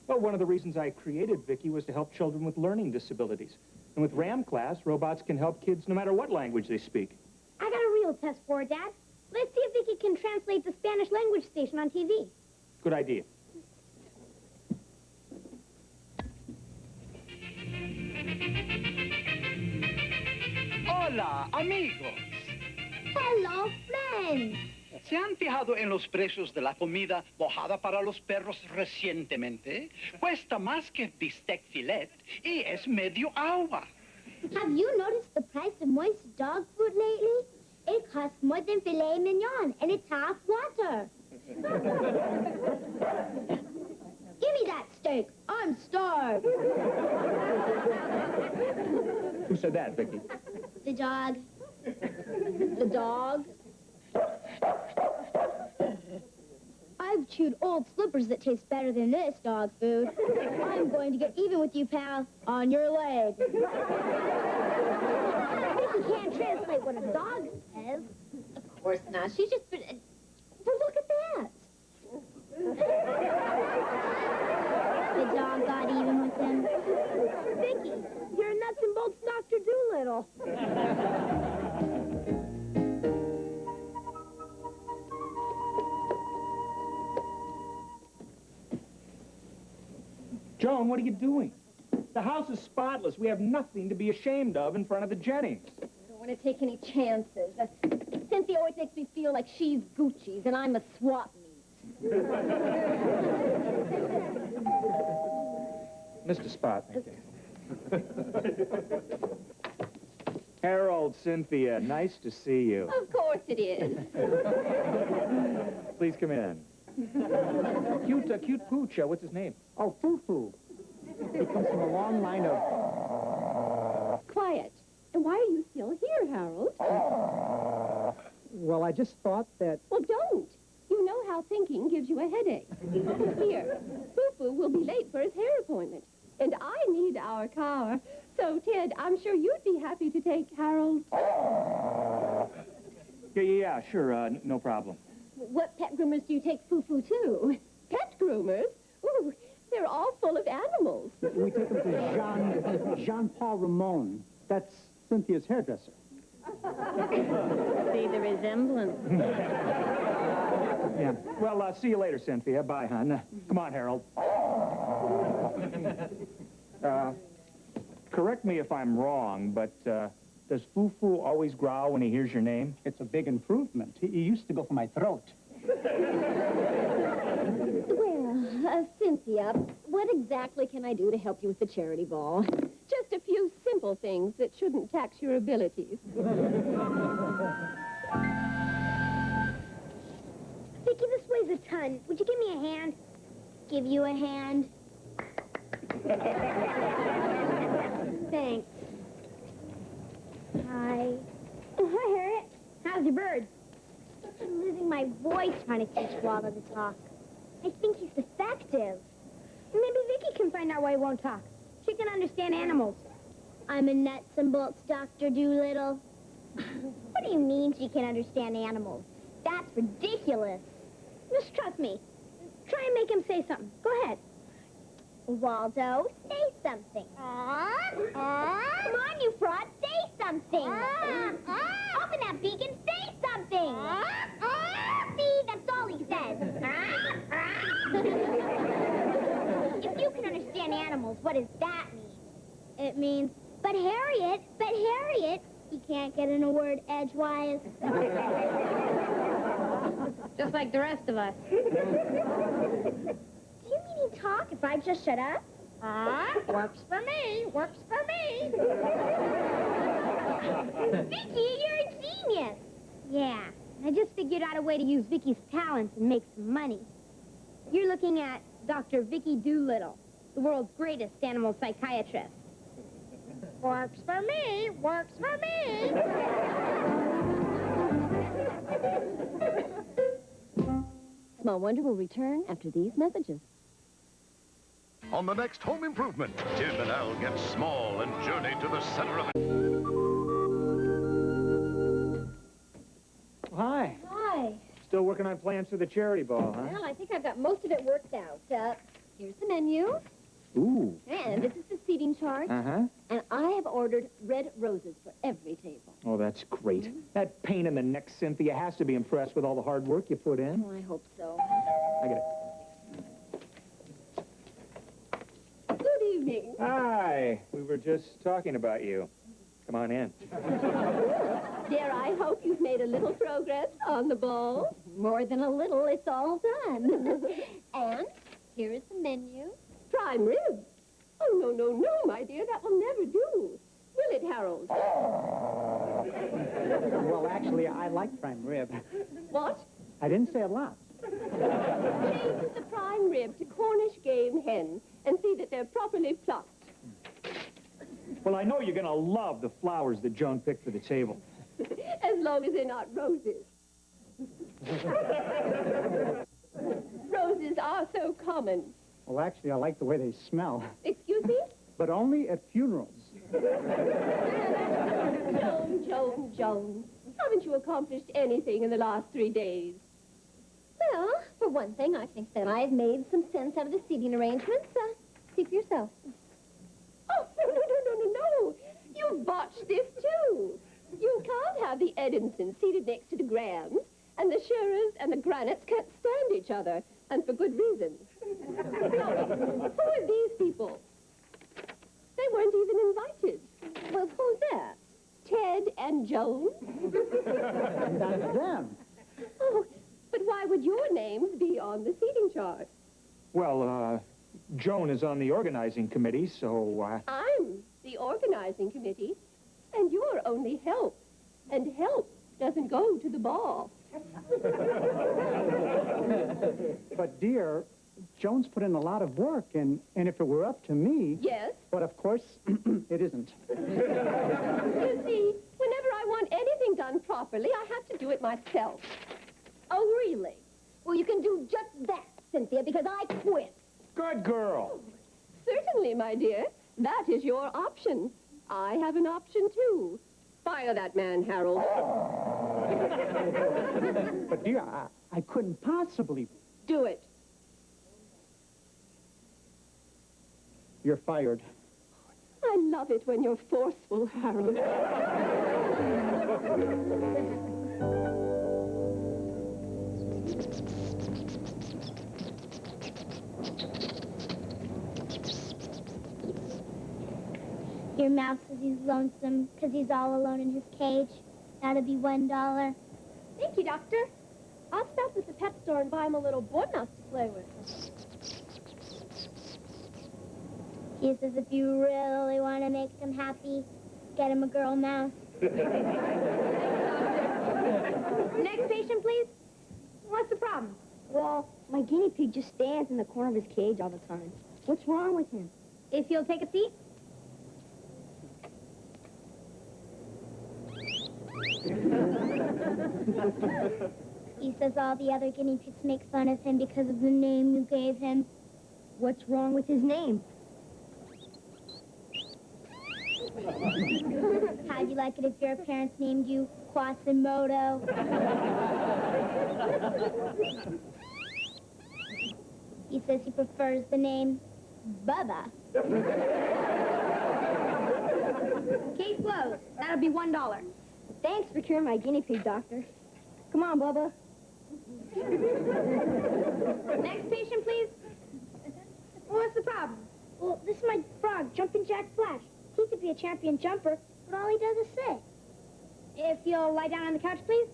Well, one of the reasons I created Vicky was to help children with learning disabilities. And with RAM class, robots can help kids no matter what language they speak. I got a real test for her, Dad. Let's see if Vicky can translate the Spanish language station on TV. Good idea. Hola, amigos. Hello, friends. ¿Se han fijado en los precios de la comida mojada para los perros recientemente? Cuesta más que bistec filet y es medio agua. Have you noticed the price of moist dog food lately? It costs more than filet mignon, and it's half water. Give me that steak. I'm starved. Who said that, Vicky? The dog. The dog? I've chewed old slippers that taste better than this dog food. I'm going to get even with you, pal, on your leg. Vicky can't translate what a dog says. Of course not. She's just been... Well, look at that. The dog got even with him. Vicky, you're nuts and bolts Dr. Doolittle. Joan, what are you doing? The house is spotless. We have nothing to be ashamed of in front of the Jennings. I don't want to take any chances. Cynthia always makes me feel like she's Gucci's and I'm a swap meet. Mr. Spot. Harold, Cynthia, nice to see you. Of course it is. Please come in. Cute pooch. What's his name? Oh, Foo-Foo. He comes from a long line of... Quiet. And why are you still here, Harold? Well, I just thought that... Well, don't. You know how thinking gives you a headache. Here, Foo-Foo will be late for his hair appointment. And I need our car. So, Ted, I'm sure you'd be happy to take Harold. Yeah, sure. No problem. What pet groomers do you take Foo-Foo to? Pet groomers? Ooh, they're all full of animals. We take him to Jean-Paul Ramon. That's Cynthia's hairdresser. See the resemblance. Yeah. Well, see you later, Cynthia. Bye, hon. Come on, Harold. Correct me if I'm wrong, but does Foo-Foo always growl when he hears your name? It's a big improvement. He used to go for my throat. Well, Cynthia, what exactly can I do to help you with the charity ball? Just a few simple things that shouldn't tax your abilities. Vicky, this weighs a ton. Would you give me a hand? Give you a hand. Thanks. Hi. Oh, hi, Harriet. How's your bird? I'm losing my voice trying to teach Waldo to talk. I think he's defective. Maybe Vicky can find out why he won't talk. She can understand animals. I'm a nuts and bolts Dr. Doolittle. What do you mean she can understand animals? That's ridiculous. Just trust me. Try and make him say something. Go ahead. Waldo, say something. Come on, you fraud, say something. Open that beacon, say something. See, that's all he says. If you can understand animals, what does that mean? It means, but Harriet, he can't get in a word edgewise. Just like the rest of us. Do you mean he'd talk if I just shut up? Works for me. Works for me. Vicky, you're a genius. Yeah, I just figured out a way to use Vicky's talents and make some money. You're looking at Dr. Vicky Doolittle, the world's greatest animal psychiatrist. Works for me. Works for me. Small Wonder will return after these messages. On the next Home Improvement, Tim and Al get small and journey to the center of it. Hi. Hi. Still working on plans for the charity ball, huh? Well, I think I've got most of it worked out. Here's the menu. Ooh. And this is the seating chart. Uh-huh. And I have ordered red roses for every table. Oh, that's great. That pain in the neck, Cynthia, has to be impressed with all the hard work you put in. Oh, I hope so. I get it. Good evening. Hi. We were just talking about you. Come on in. Dear, I hope you've made a little progress on the ball. More than a little, it's all done. And here is the menu. Prime rib. Oh, no, my dear, that will never do. Will it, Harold? Well, actually, I like prime rib. What? I didn't say a lot. Change the prime rib to Cornish game hen and see that they're properly plucked. Well, I know you're going to love the flowers that Joan picked for the table. As long as they're not roses. Roses are so common. Well, actually, I like the way they smell. Excuse me? But only at funerals. Joan. Haven't you accomplished anything in the last 3 days? Well, for one thing, I think that I've made some sense out of the seating arrangements. See for yourself. Oh, no. You've botched this, too. You can't have the Edinson seated next to the Grahams, and the Shearers and the Granites can't stand each other, and for good reason. Now, who are these people? They weren't even invited. Well, who's that? Ted and and Joan. That's them. Oh, but why would your names be on the seating chart? Well, Joan is on the organizing committee, so, I'm the organizing committee, and you're only help. And help doesn't go to the ball. But, dear, Joan's put in a lot of work, and if it were up to me... Yes? But, of course, it isn't. You see, whenever I want anything done properly, I have to do it myself. Oh, really? Well, you can do just that, Cynthia, because I quit. Good girl. Certainly, my dear. That is your option. I have an option, too. Fire that man, Harold. But, dear, I couldn't possibly... Do it. You're fired. I love it when you're forceful, Harold. Your mouse says he's lonesome because he's all alone in his cage. That'll be $1. Thank you, Doctor. I'll stop at the pet store and buy him a little boy mouse to play with. He says if you really want to make him happy, get him a girl mouse. Next patient, please. What's the problem? Well, my guinea pig just stands in the corner of his cage all the time. What's wrong with him? If you'll take a seat. He says all the other guinea pigs make fun of him because of the name you gave him. What's wrong with his name? How'd you like it if your parents named you Quasimodo? He says he prefers the name Bubba. Case closed. That'll be $1. Thanks for curing my guinea pig, Doctor. Come on, Bubba. Next patient, please. What's the problem? Well, this is my frog, Jumpin' Jack Flash. He could be a champion jumper, but all he does is sit. If you'll lie down on the couch, please.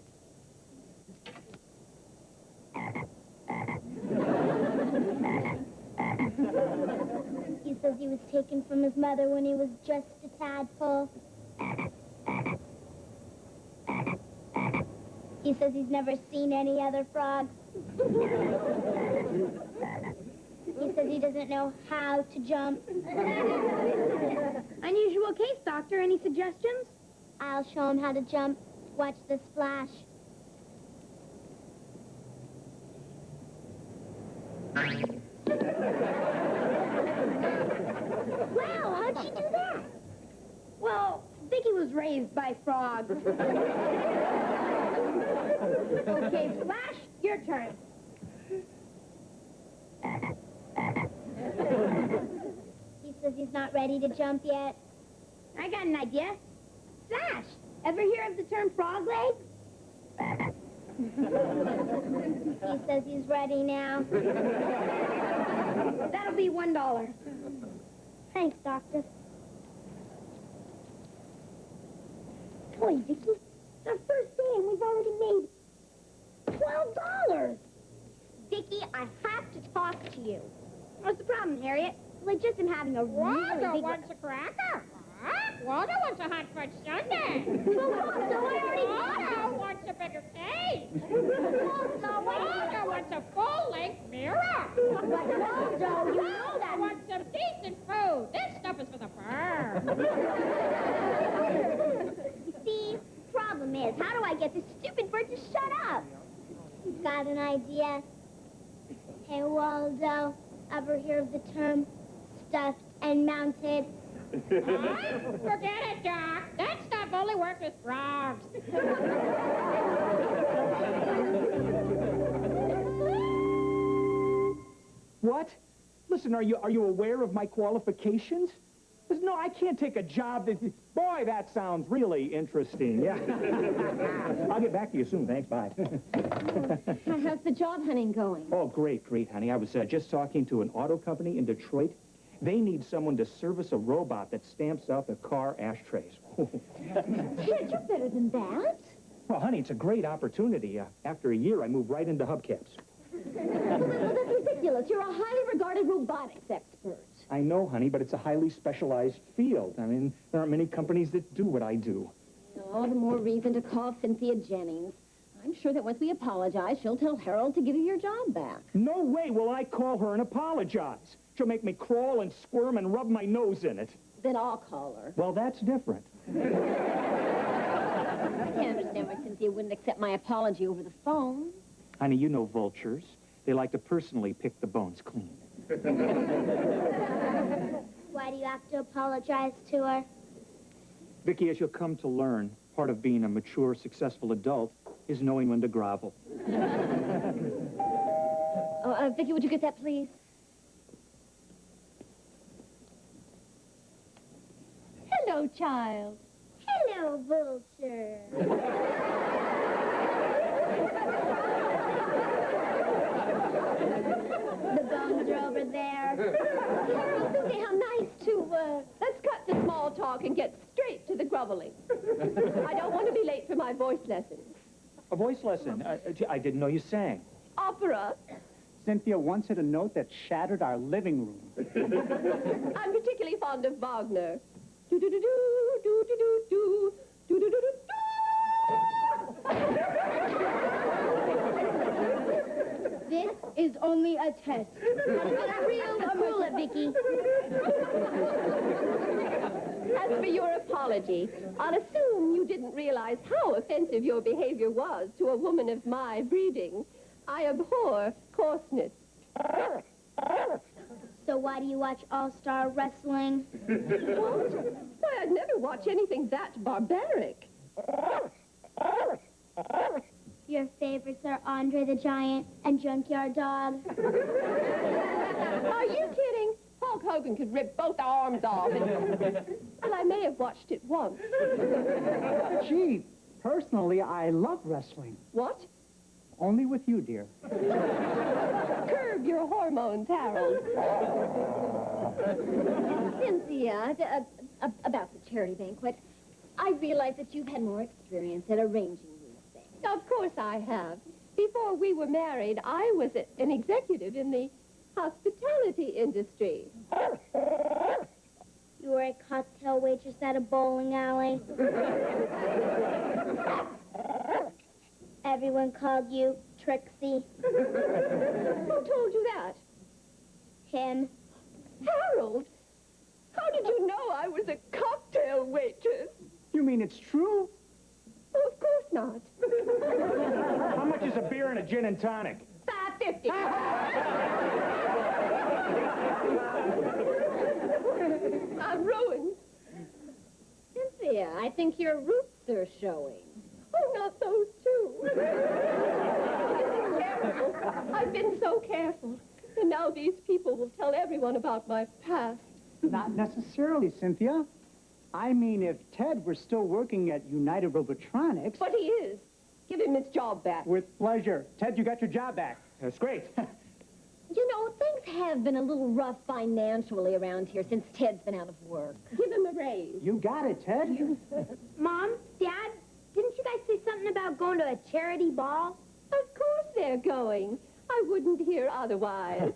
He says he was taken from his mother when he was just a tadpole. He says he's never seen any other frogs. He says he doesn't know how to jump. Unusual case, Doctor. Any suggestions? I'll show him how to jump. Watch this flash. Wow, how'd she do that? Well, Vicky was raised by frogs. Okay, Flash, your turn. He says he's not ready to jump yet. I got an idea. Flash, ever hear of the term frog leg? He says he's ready now. That'll be $1. Thanks, Doctor. Boy, Vicky, it's our first day and we've already made $12. Vicky, I have to talk to you. What's the problem, Harriet? Well, I just am having a really big... wants a cracker. Huh? Waldo wants a hot fudge sundae. Waldo, I already Waldo wants a bigger cake. Waldo wants a full-length mirror. But Waldo, you know that... wants some decent food. This stuff is for the birds. You see, problem is, how do I get this stupid bird to shut up? He's got an idea. Hey, Waldo, ever hear of the term stuffed and mounted? Forget it, Doc. That stuff only works with frogs. What? Listen, are you aware of my qualifications? Listen, no, I can't take a job that... Boy, that sounds really interesting. Yeah. I'll get back to you soon. Thanks. Bye. How's the job hunting going? Oh, great, honey. I was just talking to an auto company in Detroit, They need someone to service a robot that stamps out the car ashtrays. Ted, you're better than that. Well, honey, it's a great opportunity. After a year, I moved right into hubcaps. Well, that's ridiculous. You're a highly regarded robotics expert. I know, honey, but it's a highly specialized field. I mean, there aren't many companies that do what I do. Oh, the more reason to call Cynthia Jennings. I'm sure that once we apologize, she'll tell Harold to give you your job back. No way will I call her and apologize. She'll make me crawl and squirm and rub my nose in it. Then I'll call her. Well, that's different. I can't understand why Cynthia wouldn't accept my apology over the phone. Honey, you know vultures. They like to personally pick the bones clean. Why do you have to apologize to her? Vicky, as you'll come to learn, part of being a mature, successful adult is knowing when to grovel. Vicky, would you get that, please? Hello, child. Hello, vulture. The bones are over there. Harold, Cynthia, how nice to, let's cut the small talk and get straight to the groveling. I don't want to be late for my voice lesson. A voice lesson? I didn't know you sang. Opera. Cynthia once hit a note that shattered our living room. I'm particularly fond of Wagner. Do-do-do-do, do-do-do-do, do-do-do-do-do. This is only a test. A real bullet, Vicky. As for your apology, I'll assume you didn't realize how offensive your behavior was to a woman of my breeding. I abhor coarseness. So why do you watch All-Star Wrestling? What? Why, I'd never watch anything that barbaric. Your favorites are Andre the Giant and Junkyard Dog. Are you kidding? Hulk Hogan could rip both arms off. Well, I may have watched it once. Gee, personally, I love wrestling. What? Only with you, dear. Curb your hormones, Harold. Cynthia, about the charity banquet, I realize that you've had more experience at arranging these things. Of course I have. Before we were married, I was an executive in the hospitality industry. You were a cocktail waitress at a bowling alley. Everyone called you Trixie. Who told you that? Him. Harold, how did you know I was a cocktail waitress? You mean it's true? Oh, of course not. How much is a beer and a gin and tonic? $5.50. I'm ruined. Cynthia, I think your roots are showing. Oh, not those two. I've been so careful. And now these people will tell everyone about my past. Not necessarily, Cynthia. I mean, if Ted were still working at United Robotronics... But he is. Give him his job back. With pleasure. Ted, you got your job back. That's great. You know, things have been a little rough financially around here since Ted's been out of work. Give him a raise. You got it, Ted. Mom, Dad, didn't you guys say something about going to a charity ball? Of course they're going. I wouldn't hear otherwise.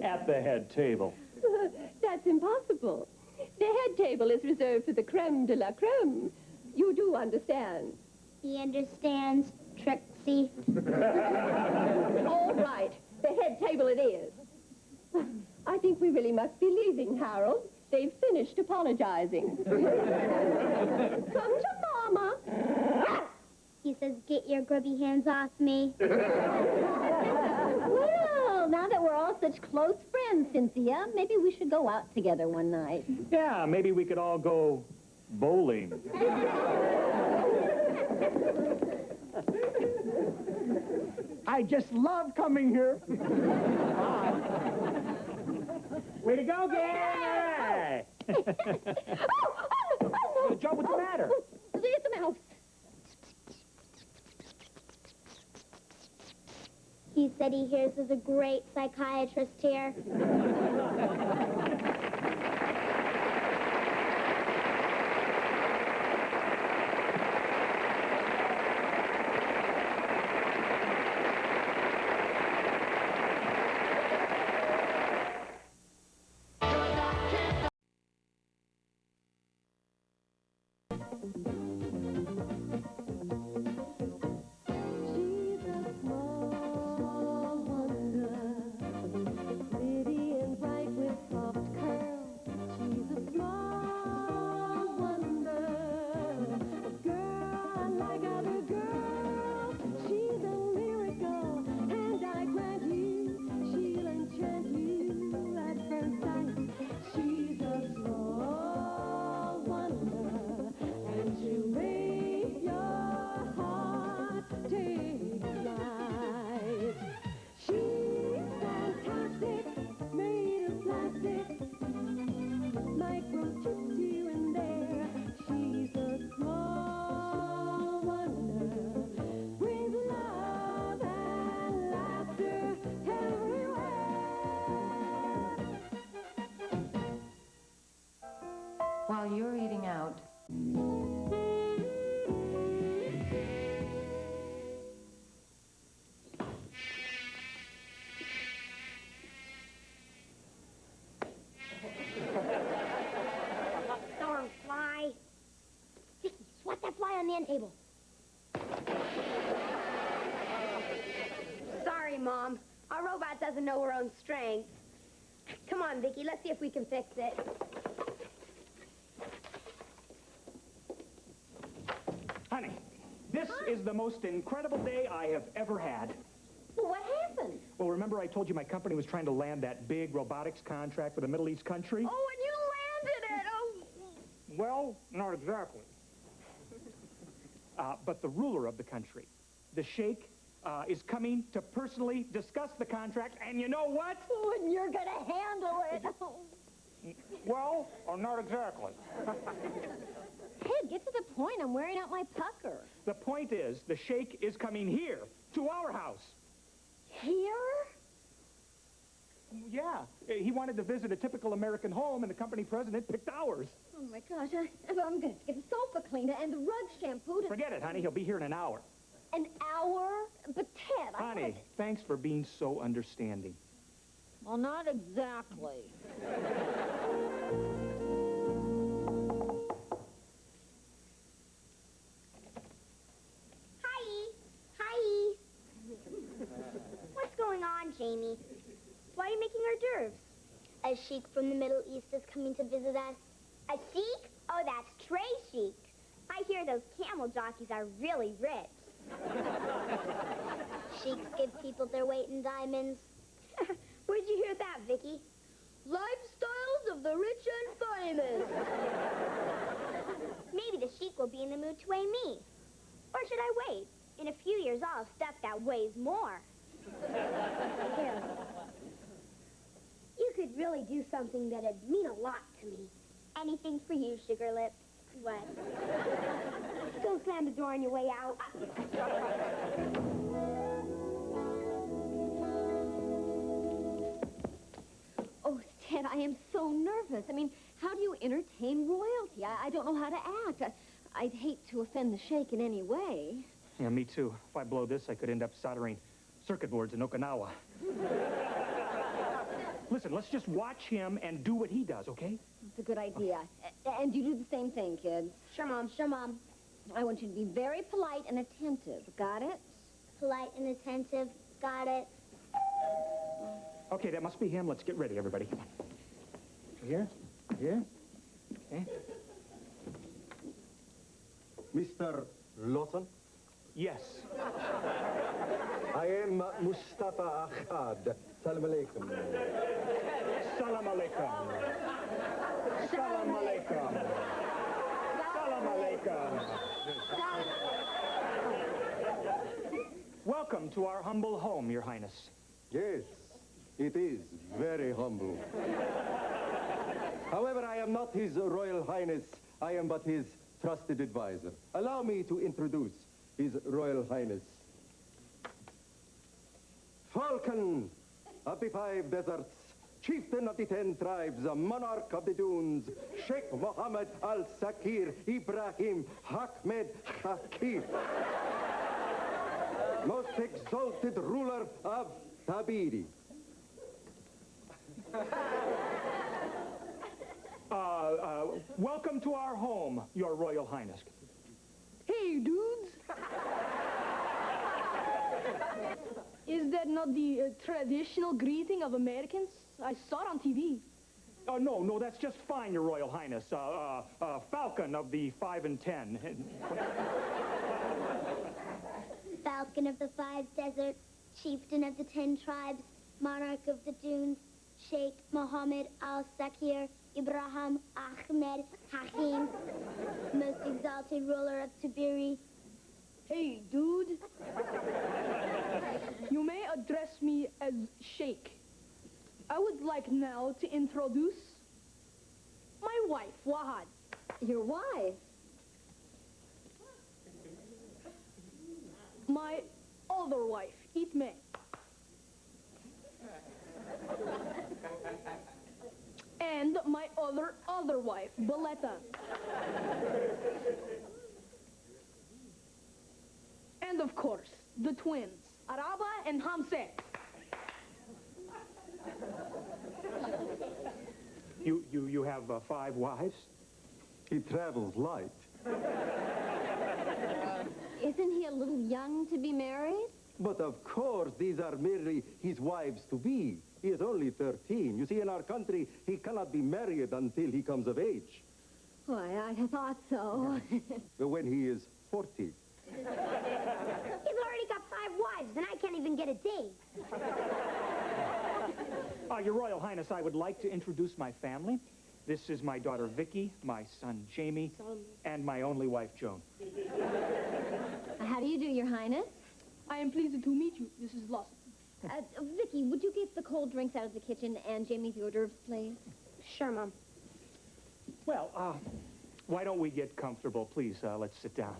At the head table. That's impossible. The head table is reserved for the creme de la creme. You do understand. He understands, Trixie. All right. The head table it is. I think we really must be leaving, Harold. They've finished apologizing. Come to Mama. He says, get your grubby hands off me. Well, now that we're all such close friends, Cynthia, maybe we should go out together one night. Yeah, maybe we could all go bowling. I just love coming here. Way to go, gang! Joe, what's the matter? It's a mouse. He said he hears there's a great psychiatrist here. While you're eating out, Darn fly. Vicky, swat that fly on the end table. Sorry, Mom. Our robot doesn't know her own strength. Come on, Vicky, let's see if we can fix it. Honey, this is the most incredible day I have ever had. Well, what happened? Well, remember I told you my company was trying to land that big robotics contract with a Middle East country? Oh, and you landed it! Oh. Well, not exactly. But the ruler of the country, the sheikh, is coming to personally discuss the contract, and you know what? Oh, and you're gonna handle it. Well, not exactly. Ted, get to the point. I'm wearing out my pucker. The point is, the sheikh is coming here, to our house. Here? Yeah, he wanted to visit a typical American home, and the company president picked ours. Oh, my gosh. I'm gonna get the sofa cleaner and the rug shampooed. Forget it, honey. He'll be here in an hour. An hour? But, Ted, Honey, thanks for being so understanding. Well, not exactly. Hi. What's going on, Jamie? Why are you making hors d'oeuvres? A sheik from the Middle East is coming to visit us. A sheik? Oh, that's Trey Sheik. I hear those camel jockeys are really rich. Sheiks give people their weight in diamonds. Where'd you hear that, Vicky? Lifestyles of the rich and famous. Maybe the sheik will be in the mood to weigh me. Or should I wait? In a few years, I'll have stuff that weighs more. Here. You could really do something that'd mean a lot to me. Anything for you, Sugar Lips. What? Don't slam the door on your way out. Oh, Ted, I am so nervous. I mean, how do you entertain royalty? I don't know how to act. I'd hate to offend the sheikh in any way. Yeah, me too. If I blow this, I could end up soldering circuit boards in Okinawa. Listen, let's just watch him and do what he does, okay? That's a good idea. And you do the same thing, kids. Sure, Mom. Sure, Mom. I want you to be very polite and attentive. Got it? Polite and attentive. Got it. Okay, that must be him. Let's get ready, everybody. Come on. Here. Here. Okay. Mr. Lawson? Yes. I am Mustafa Akhad. Salam alaikum. Salam alaikum. Salam alaikum. Salam alaikum. Welcome to our humble home, Your Highness. Yes, it is very humble. However, I am not His Royal Highness. I am but his trusted advisor. Allow me to introduce His Royal Highness. Falcon of the 5 deserts, chieftain of the 10 tribes, monarch of the dunes, Sheikh Mohammed Al-Sakir Ibrahim Ahmed Hakir, most exalted ruler of Tabiri. Welcome to our home, Your Royal Highness. Hey, dudes. Is that not the traditional greeting of Americans? I saw it on TV. Oh, no, that's just fine, Your Royal Highness. Falcon of the 5 and 10. Falcon of the 5 deserts, chieftain of the 10 tribes, monarch of the dunes, Sheikh Mohammed Al-Sakir Ibrahim Ahmed Hakim, most exalted ruler of Tabiri. Hey, dude. You may address me as Sheikh. I would like now to introduce my wife, Wahad. Your wife? My other wife, Itme. And my other wife, Boleta. And of course, the twins, Araba and Hamse. You have 5 wives? He travels light. Isn't he a little young to be married? But of course, these are merely his wives-to-be. He is only 13. You see, in our country, he cannot be married until he comes of age. Why, I thought so. When he is 40. He's already got 5 wives, and I can't even get a date. Your Royal Highness, I would like to introduce my family. This is my daughter, Vicky, my son, Jamie, and my only wife, Joan. How do you do, Your Highness? I am pleased to meet you, Mrs. Lawson. Vicky, would you get the cold drinks out of the kitchen and Jamie the hors d'oeuvres, please? Sure, Mom. Well, why don't we get comfortable? Please, let's sit down.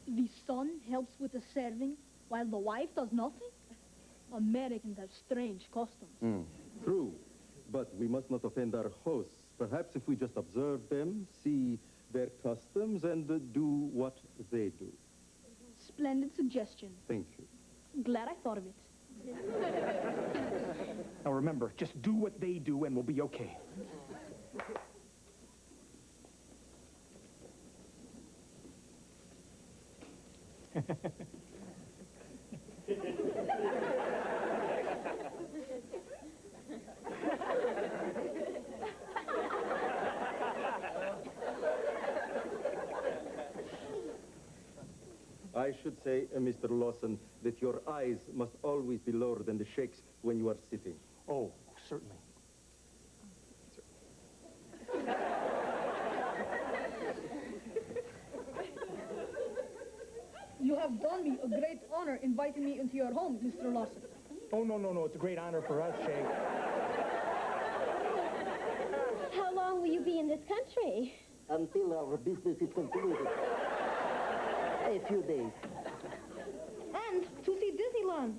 The son helps with the serving, while the wife does nothing? Americans have strange customs. True, but we must not offend our hosts. Perhaps if we just observe them, see their customs, and do what they do. Splendid suggestion. Thank you. Glad I thought of it. Now remember, just do what they do and we'll be okay. I should say, Mr. Lawson, that your eyes must always be lower than the shakes when you are sitting. Oh, certainly. You have done me a great honor inviting me into your home, Mr. Lawson. Oh, no. It's a great honor for us, Shay. How long will you be in this country? Until our business is concluded. A few days. And to see Disneyland.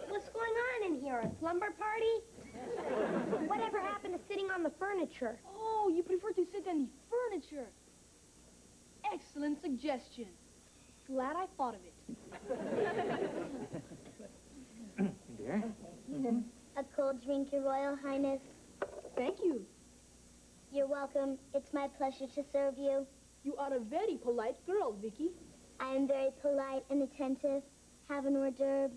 What's going on in here? A slumber party? Whatever happened to sitting on the furniture? Oh, you prefer to sit on the furniture. Excellent suggestion. Glad I thought of it. Dear? A cold drink, Your Royal Highness. Thank you. You're welcome. It's my pleasure to serve you. You are a very polite girl, Vicky. I am very polite and attentive. Have an hors d'oeuvre.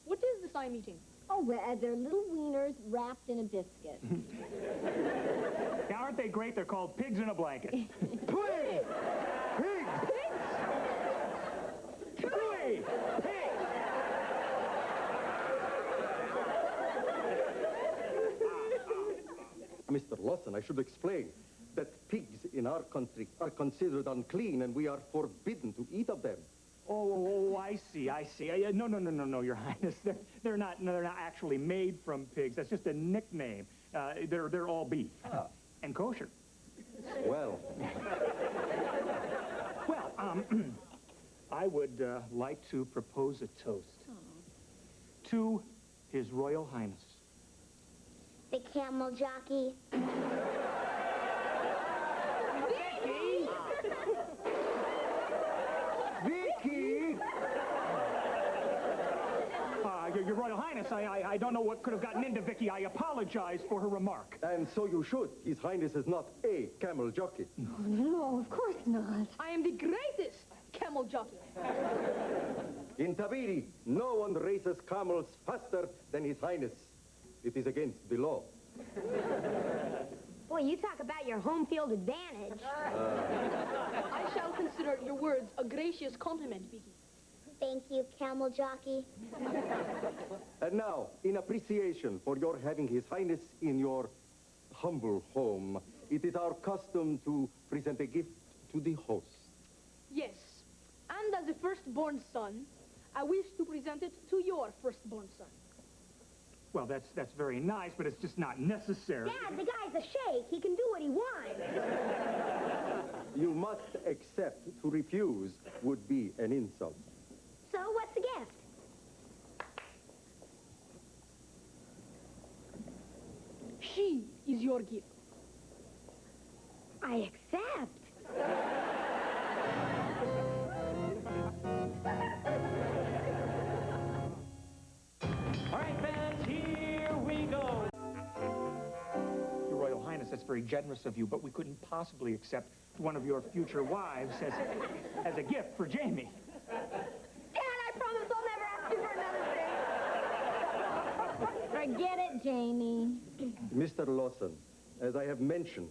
What is this I'm eating? Oh, well, they're little wieners wrapped in a biscuit. Now, aren't they great? They're called pigs in a blanket. Pig! Pig! Pig! Mr. Lawson, I should explain that pigs in our country are considered unclean and we are forbidden to eat of them. Oh, I see. No, Your Highness. They're not actually made from pigs. That's just a nickname. They're all beef. And kosher. Well. Well, I would like to propose a toast to His Royal Highness. The camel jockey. Vicky! Your Royal Highness, I don't know what could have gotten into Vicky. I apologize for her remark. And so you should. His Highness is not a camel jockey. No, of course not. I am the greatest camel jockey. In Tabiri, no one races camels faster than His Highness. It is against the law. Boy, you talk about your home field advantage. I shall consider your words a gracious compliment, Vicky. Thank you, camel jockey. And now, in appreciation for your having His Highness in your humble home, it is our custom to present a gift to the host. Yes, and as a firstborn son, I wish to present it to your firstborn son. Well, that's very nice, but it's just not necessary. Dad, the guy's a sheikh. He can do what he wants. You must accept. To refuse would be an insult. So what's the gift? She is your gift. I accept. All right, fans, here we go. Your Royal Highness, that's very generous of you, but we couldn't possibly accept one of your future wives as a gift for Jamie. Dad, I promise I'll never ask you for another thing. Forget it, Jamie. Mr. Lawson, as I have mentioned,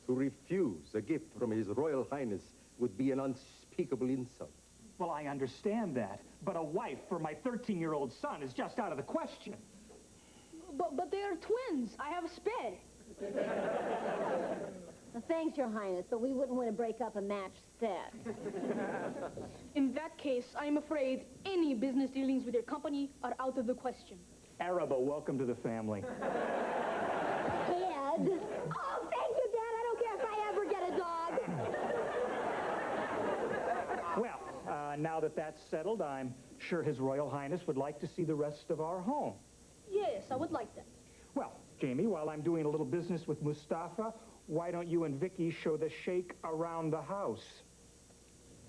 to refuse a gift from His Royal Highness would be an unspeakable insult. Well, I understand that, but a wife for my 13-year-old son is just out of the question. But they are twins. I have a sped. Well, thanks, Your Highness, but we wouldn't want to break up a matched set. In that case, I'm afraid any business dealings with your company are out of the question. Arabo, welcome to the family. Dad. Oh, thank you, Dad. I don't care if I ever get a dog. Well, now that that's settled, I'm sure His Royal Highness would like to see the rest of our home. Yes, I would like that. Well, Jamie, while I'm doing a little business with Mustafa, why don't you and Vicky show the sheikh around the house?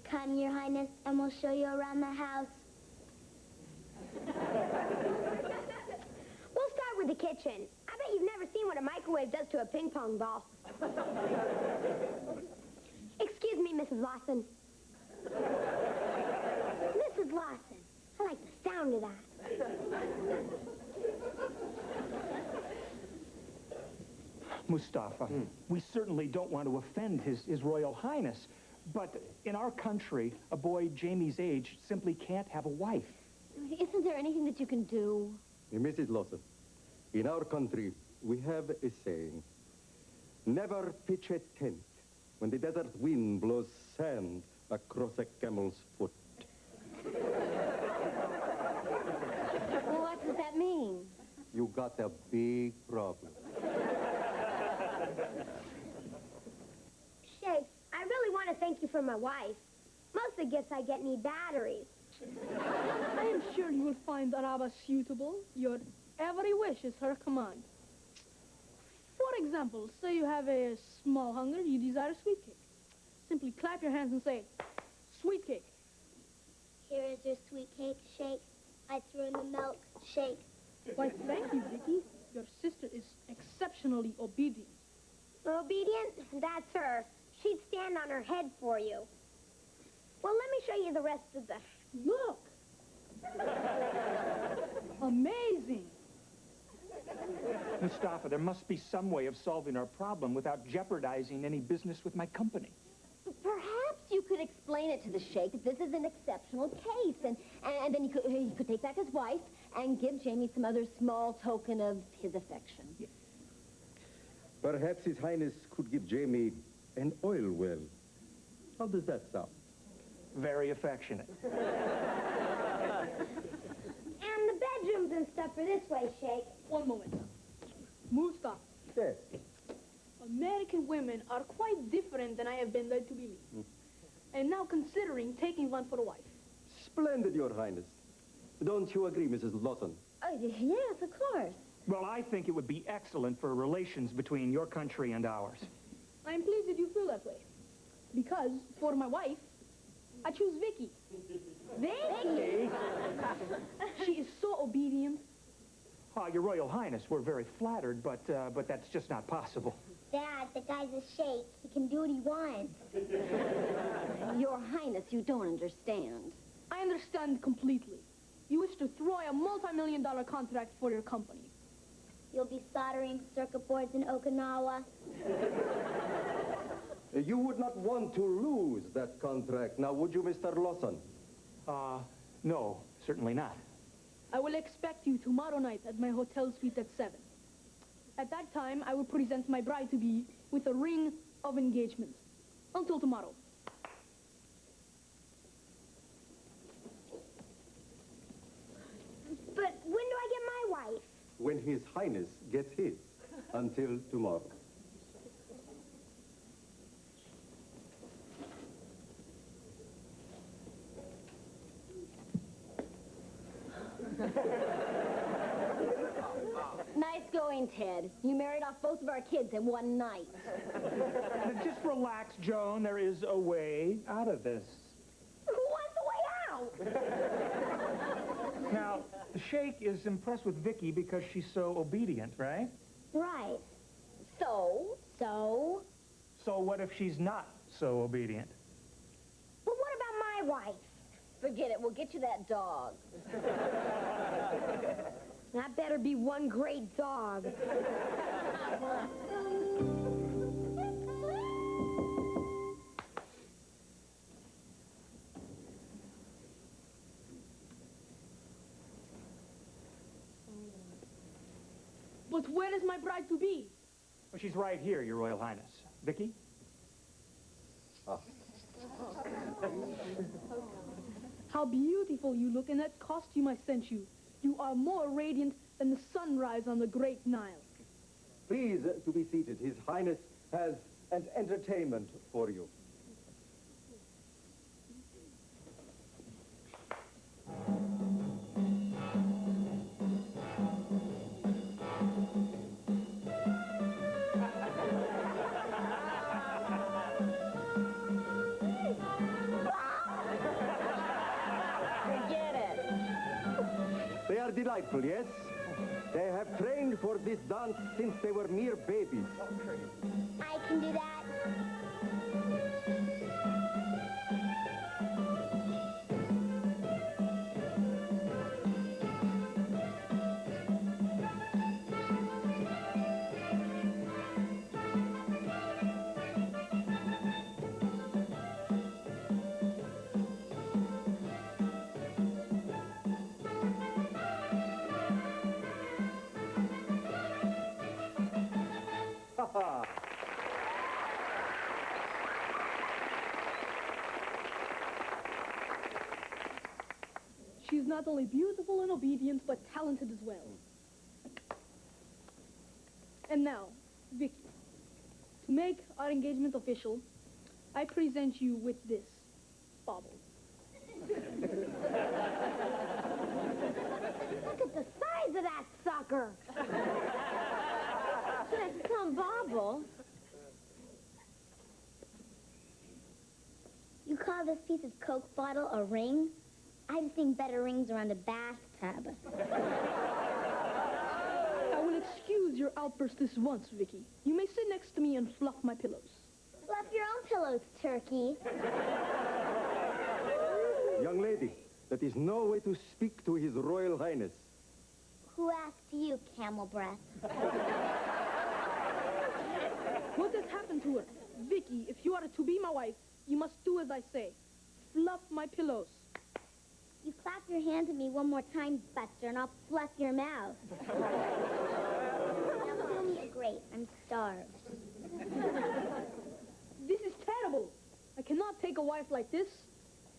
Come, Your Highness, and we'll show you around the house. We'll start with the kitchen. I bet you've never seen what a microwave does to a ping pong ball. Excuse me, Mrs. Lawson. Mrs. Lawson, I like the sound of that. Mustafa, we certainly don't want to offend His Royal Highness, but in our country, a boy Jamie's age simply can't have a wife. Isn't there anything that you can do? Mrs. Lawson, in our country, we have a saying, never pitch a tent when the desert wind blows sand across a camel's foot. Well, what does that mean? You got a big problem. Sheikh, I really want to thank you for my wife. Most of the gifts I get need batteries. I am sure you will find Araba suitable. Your every wish is her command. For example, say you have a small hunger, you desire sweet cake. Simply clap your hands and say, sweet cake. Here is your sweet cake, Sheikh. I threw in the milk, Sheikh. Why, thank you, Vicky. Your sister is exceptionally obedient. Obedient? That's her. She'd stand on her head for you. Well, let me show you the rest of the... Look! Amazing! Mustafa, there must be some way of solving our problem without jeopardizing any business with my company. Perhaps you could explain it to the sheikh that this is an exceptional case, and then he could take back his wife and give Jamie some other small token of his affection. Yeah. Perhaps His Highness could give Jamie an oil well. How does that sound? Very affectionate. And the bedrooms and stuff are this way, Sheikh. One moment. Mustafa. Yes. American women are quite different than I have been led to believe. And now considering taking one for a wife. Splendid, Your Highness. Don't you agree, Mrs. Lawson? Yes, of course. Well, I think it would be excellent for relations between your country and ours. I am pleased that you feel that way. Because, for my wife, I choose Vicky. Vicky? She is so obedient. Your Royal Highness, we're very flattered, but that's just not possible. Dad, the guy's a sheikh. He can do what he wants. Your Highness, you don't understand. I understand completely. You wish to throw a multi-million-dollar contract for your company. You'll be soldering circuit boards in Okinawa. You would not want to lose that contract, now would you, Mr. Lawson? No, certainly not. I will expect you tomorrow night at my hotel suite at 7. At that time, I will present my bride-to-be with a ring of engagement. Until tomorrow. But when do I get my wife? when His Highness gets his. Until tomorrow. Nice going, Ted. You married off both of our kids in one night. Now, just relax, Joan. There is a way out of this. Who wants a way out? Now, the Sheikh is impressed with Vicky because she's so obedient, right? Right. So? So? So what if she's not so obedient? But what about my wife? Forget it. We'll get you that dog. That better be one great dog. But where is my bride to be? Well, she's right here, Your Royal Highness. Vicky? How beautiful you look in that costume I sent you. You are more radiant than the sunrise on the Great Nile. Please to be seated. His Highness has an entertainment for you. Forget it. They are delightful, yes? They have trained for this dance since they were mere babies. I can do that. She's not only beautiful and obedient, but talented as well. And now, Vicky, to make our engagement official, I present you with this bauble. Look at the size of that sucker. That's some bauble. You call this piece of Coke bottle a ring? I've seen better rings around a bathtub. I will excuse your outburst this once, Vicky. You may sit next to me and fluff my pillows. Fluff your own pillows, Turkey. Young lady, that is no way to speak to His Royal Highness. Who asked you, Camel Breath? What has happened to her? Vicky, if you are to be my wife, you must do as I say. Fluff my pillows. You clap your hands at me one more time, Buster, and I'll fluff your mouth. Great, I'm starved. This is terrible. I cannot take a wife like this.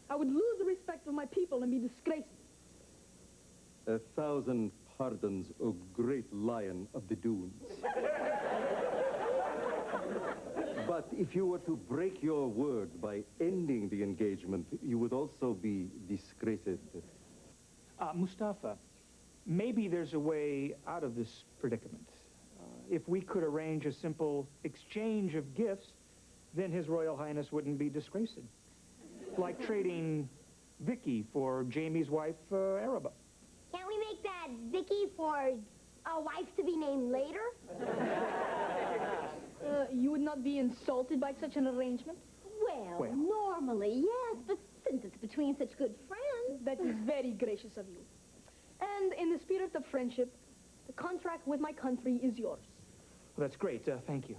I would lose the respect of my people and be disgraced. 1,000 pardons, O great lion of the dunes. But if you were to break your word by ending the engagement, you would also be disgraced. Mustafa, maybe there's a way out of this predicament. If we could arrange a simple exchange of gifts, then His Royal Highness wouldn't be disgraced. Like trading Vicky for Jamie's wife, Araba. Can't we make that Vicky for a wife to be named later? You would not be insulted by such an arrangement? Well, normally, yes, but since it's between such good friends... That is very gracious of you. And in the spirit of friendship, the contract with my country is yours. Well, that's great. Thank you.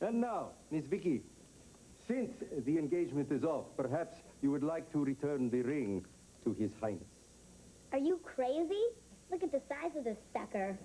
And now, Miss Vicky, since the engagement is off, perhaps you would like to return the ring to His Highness. Are you crazy? Look at the size of this sucker.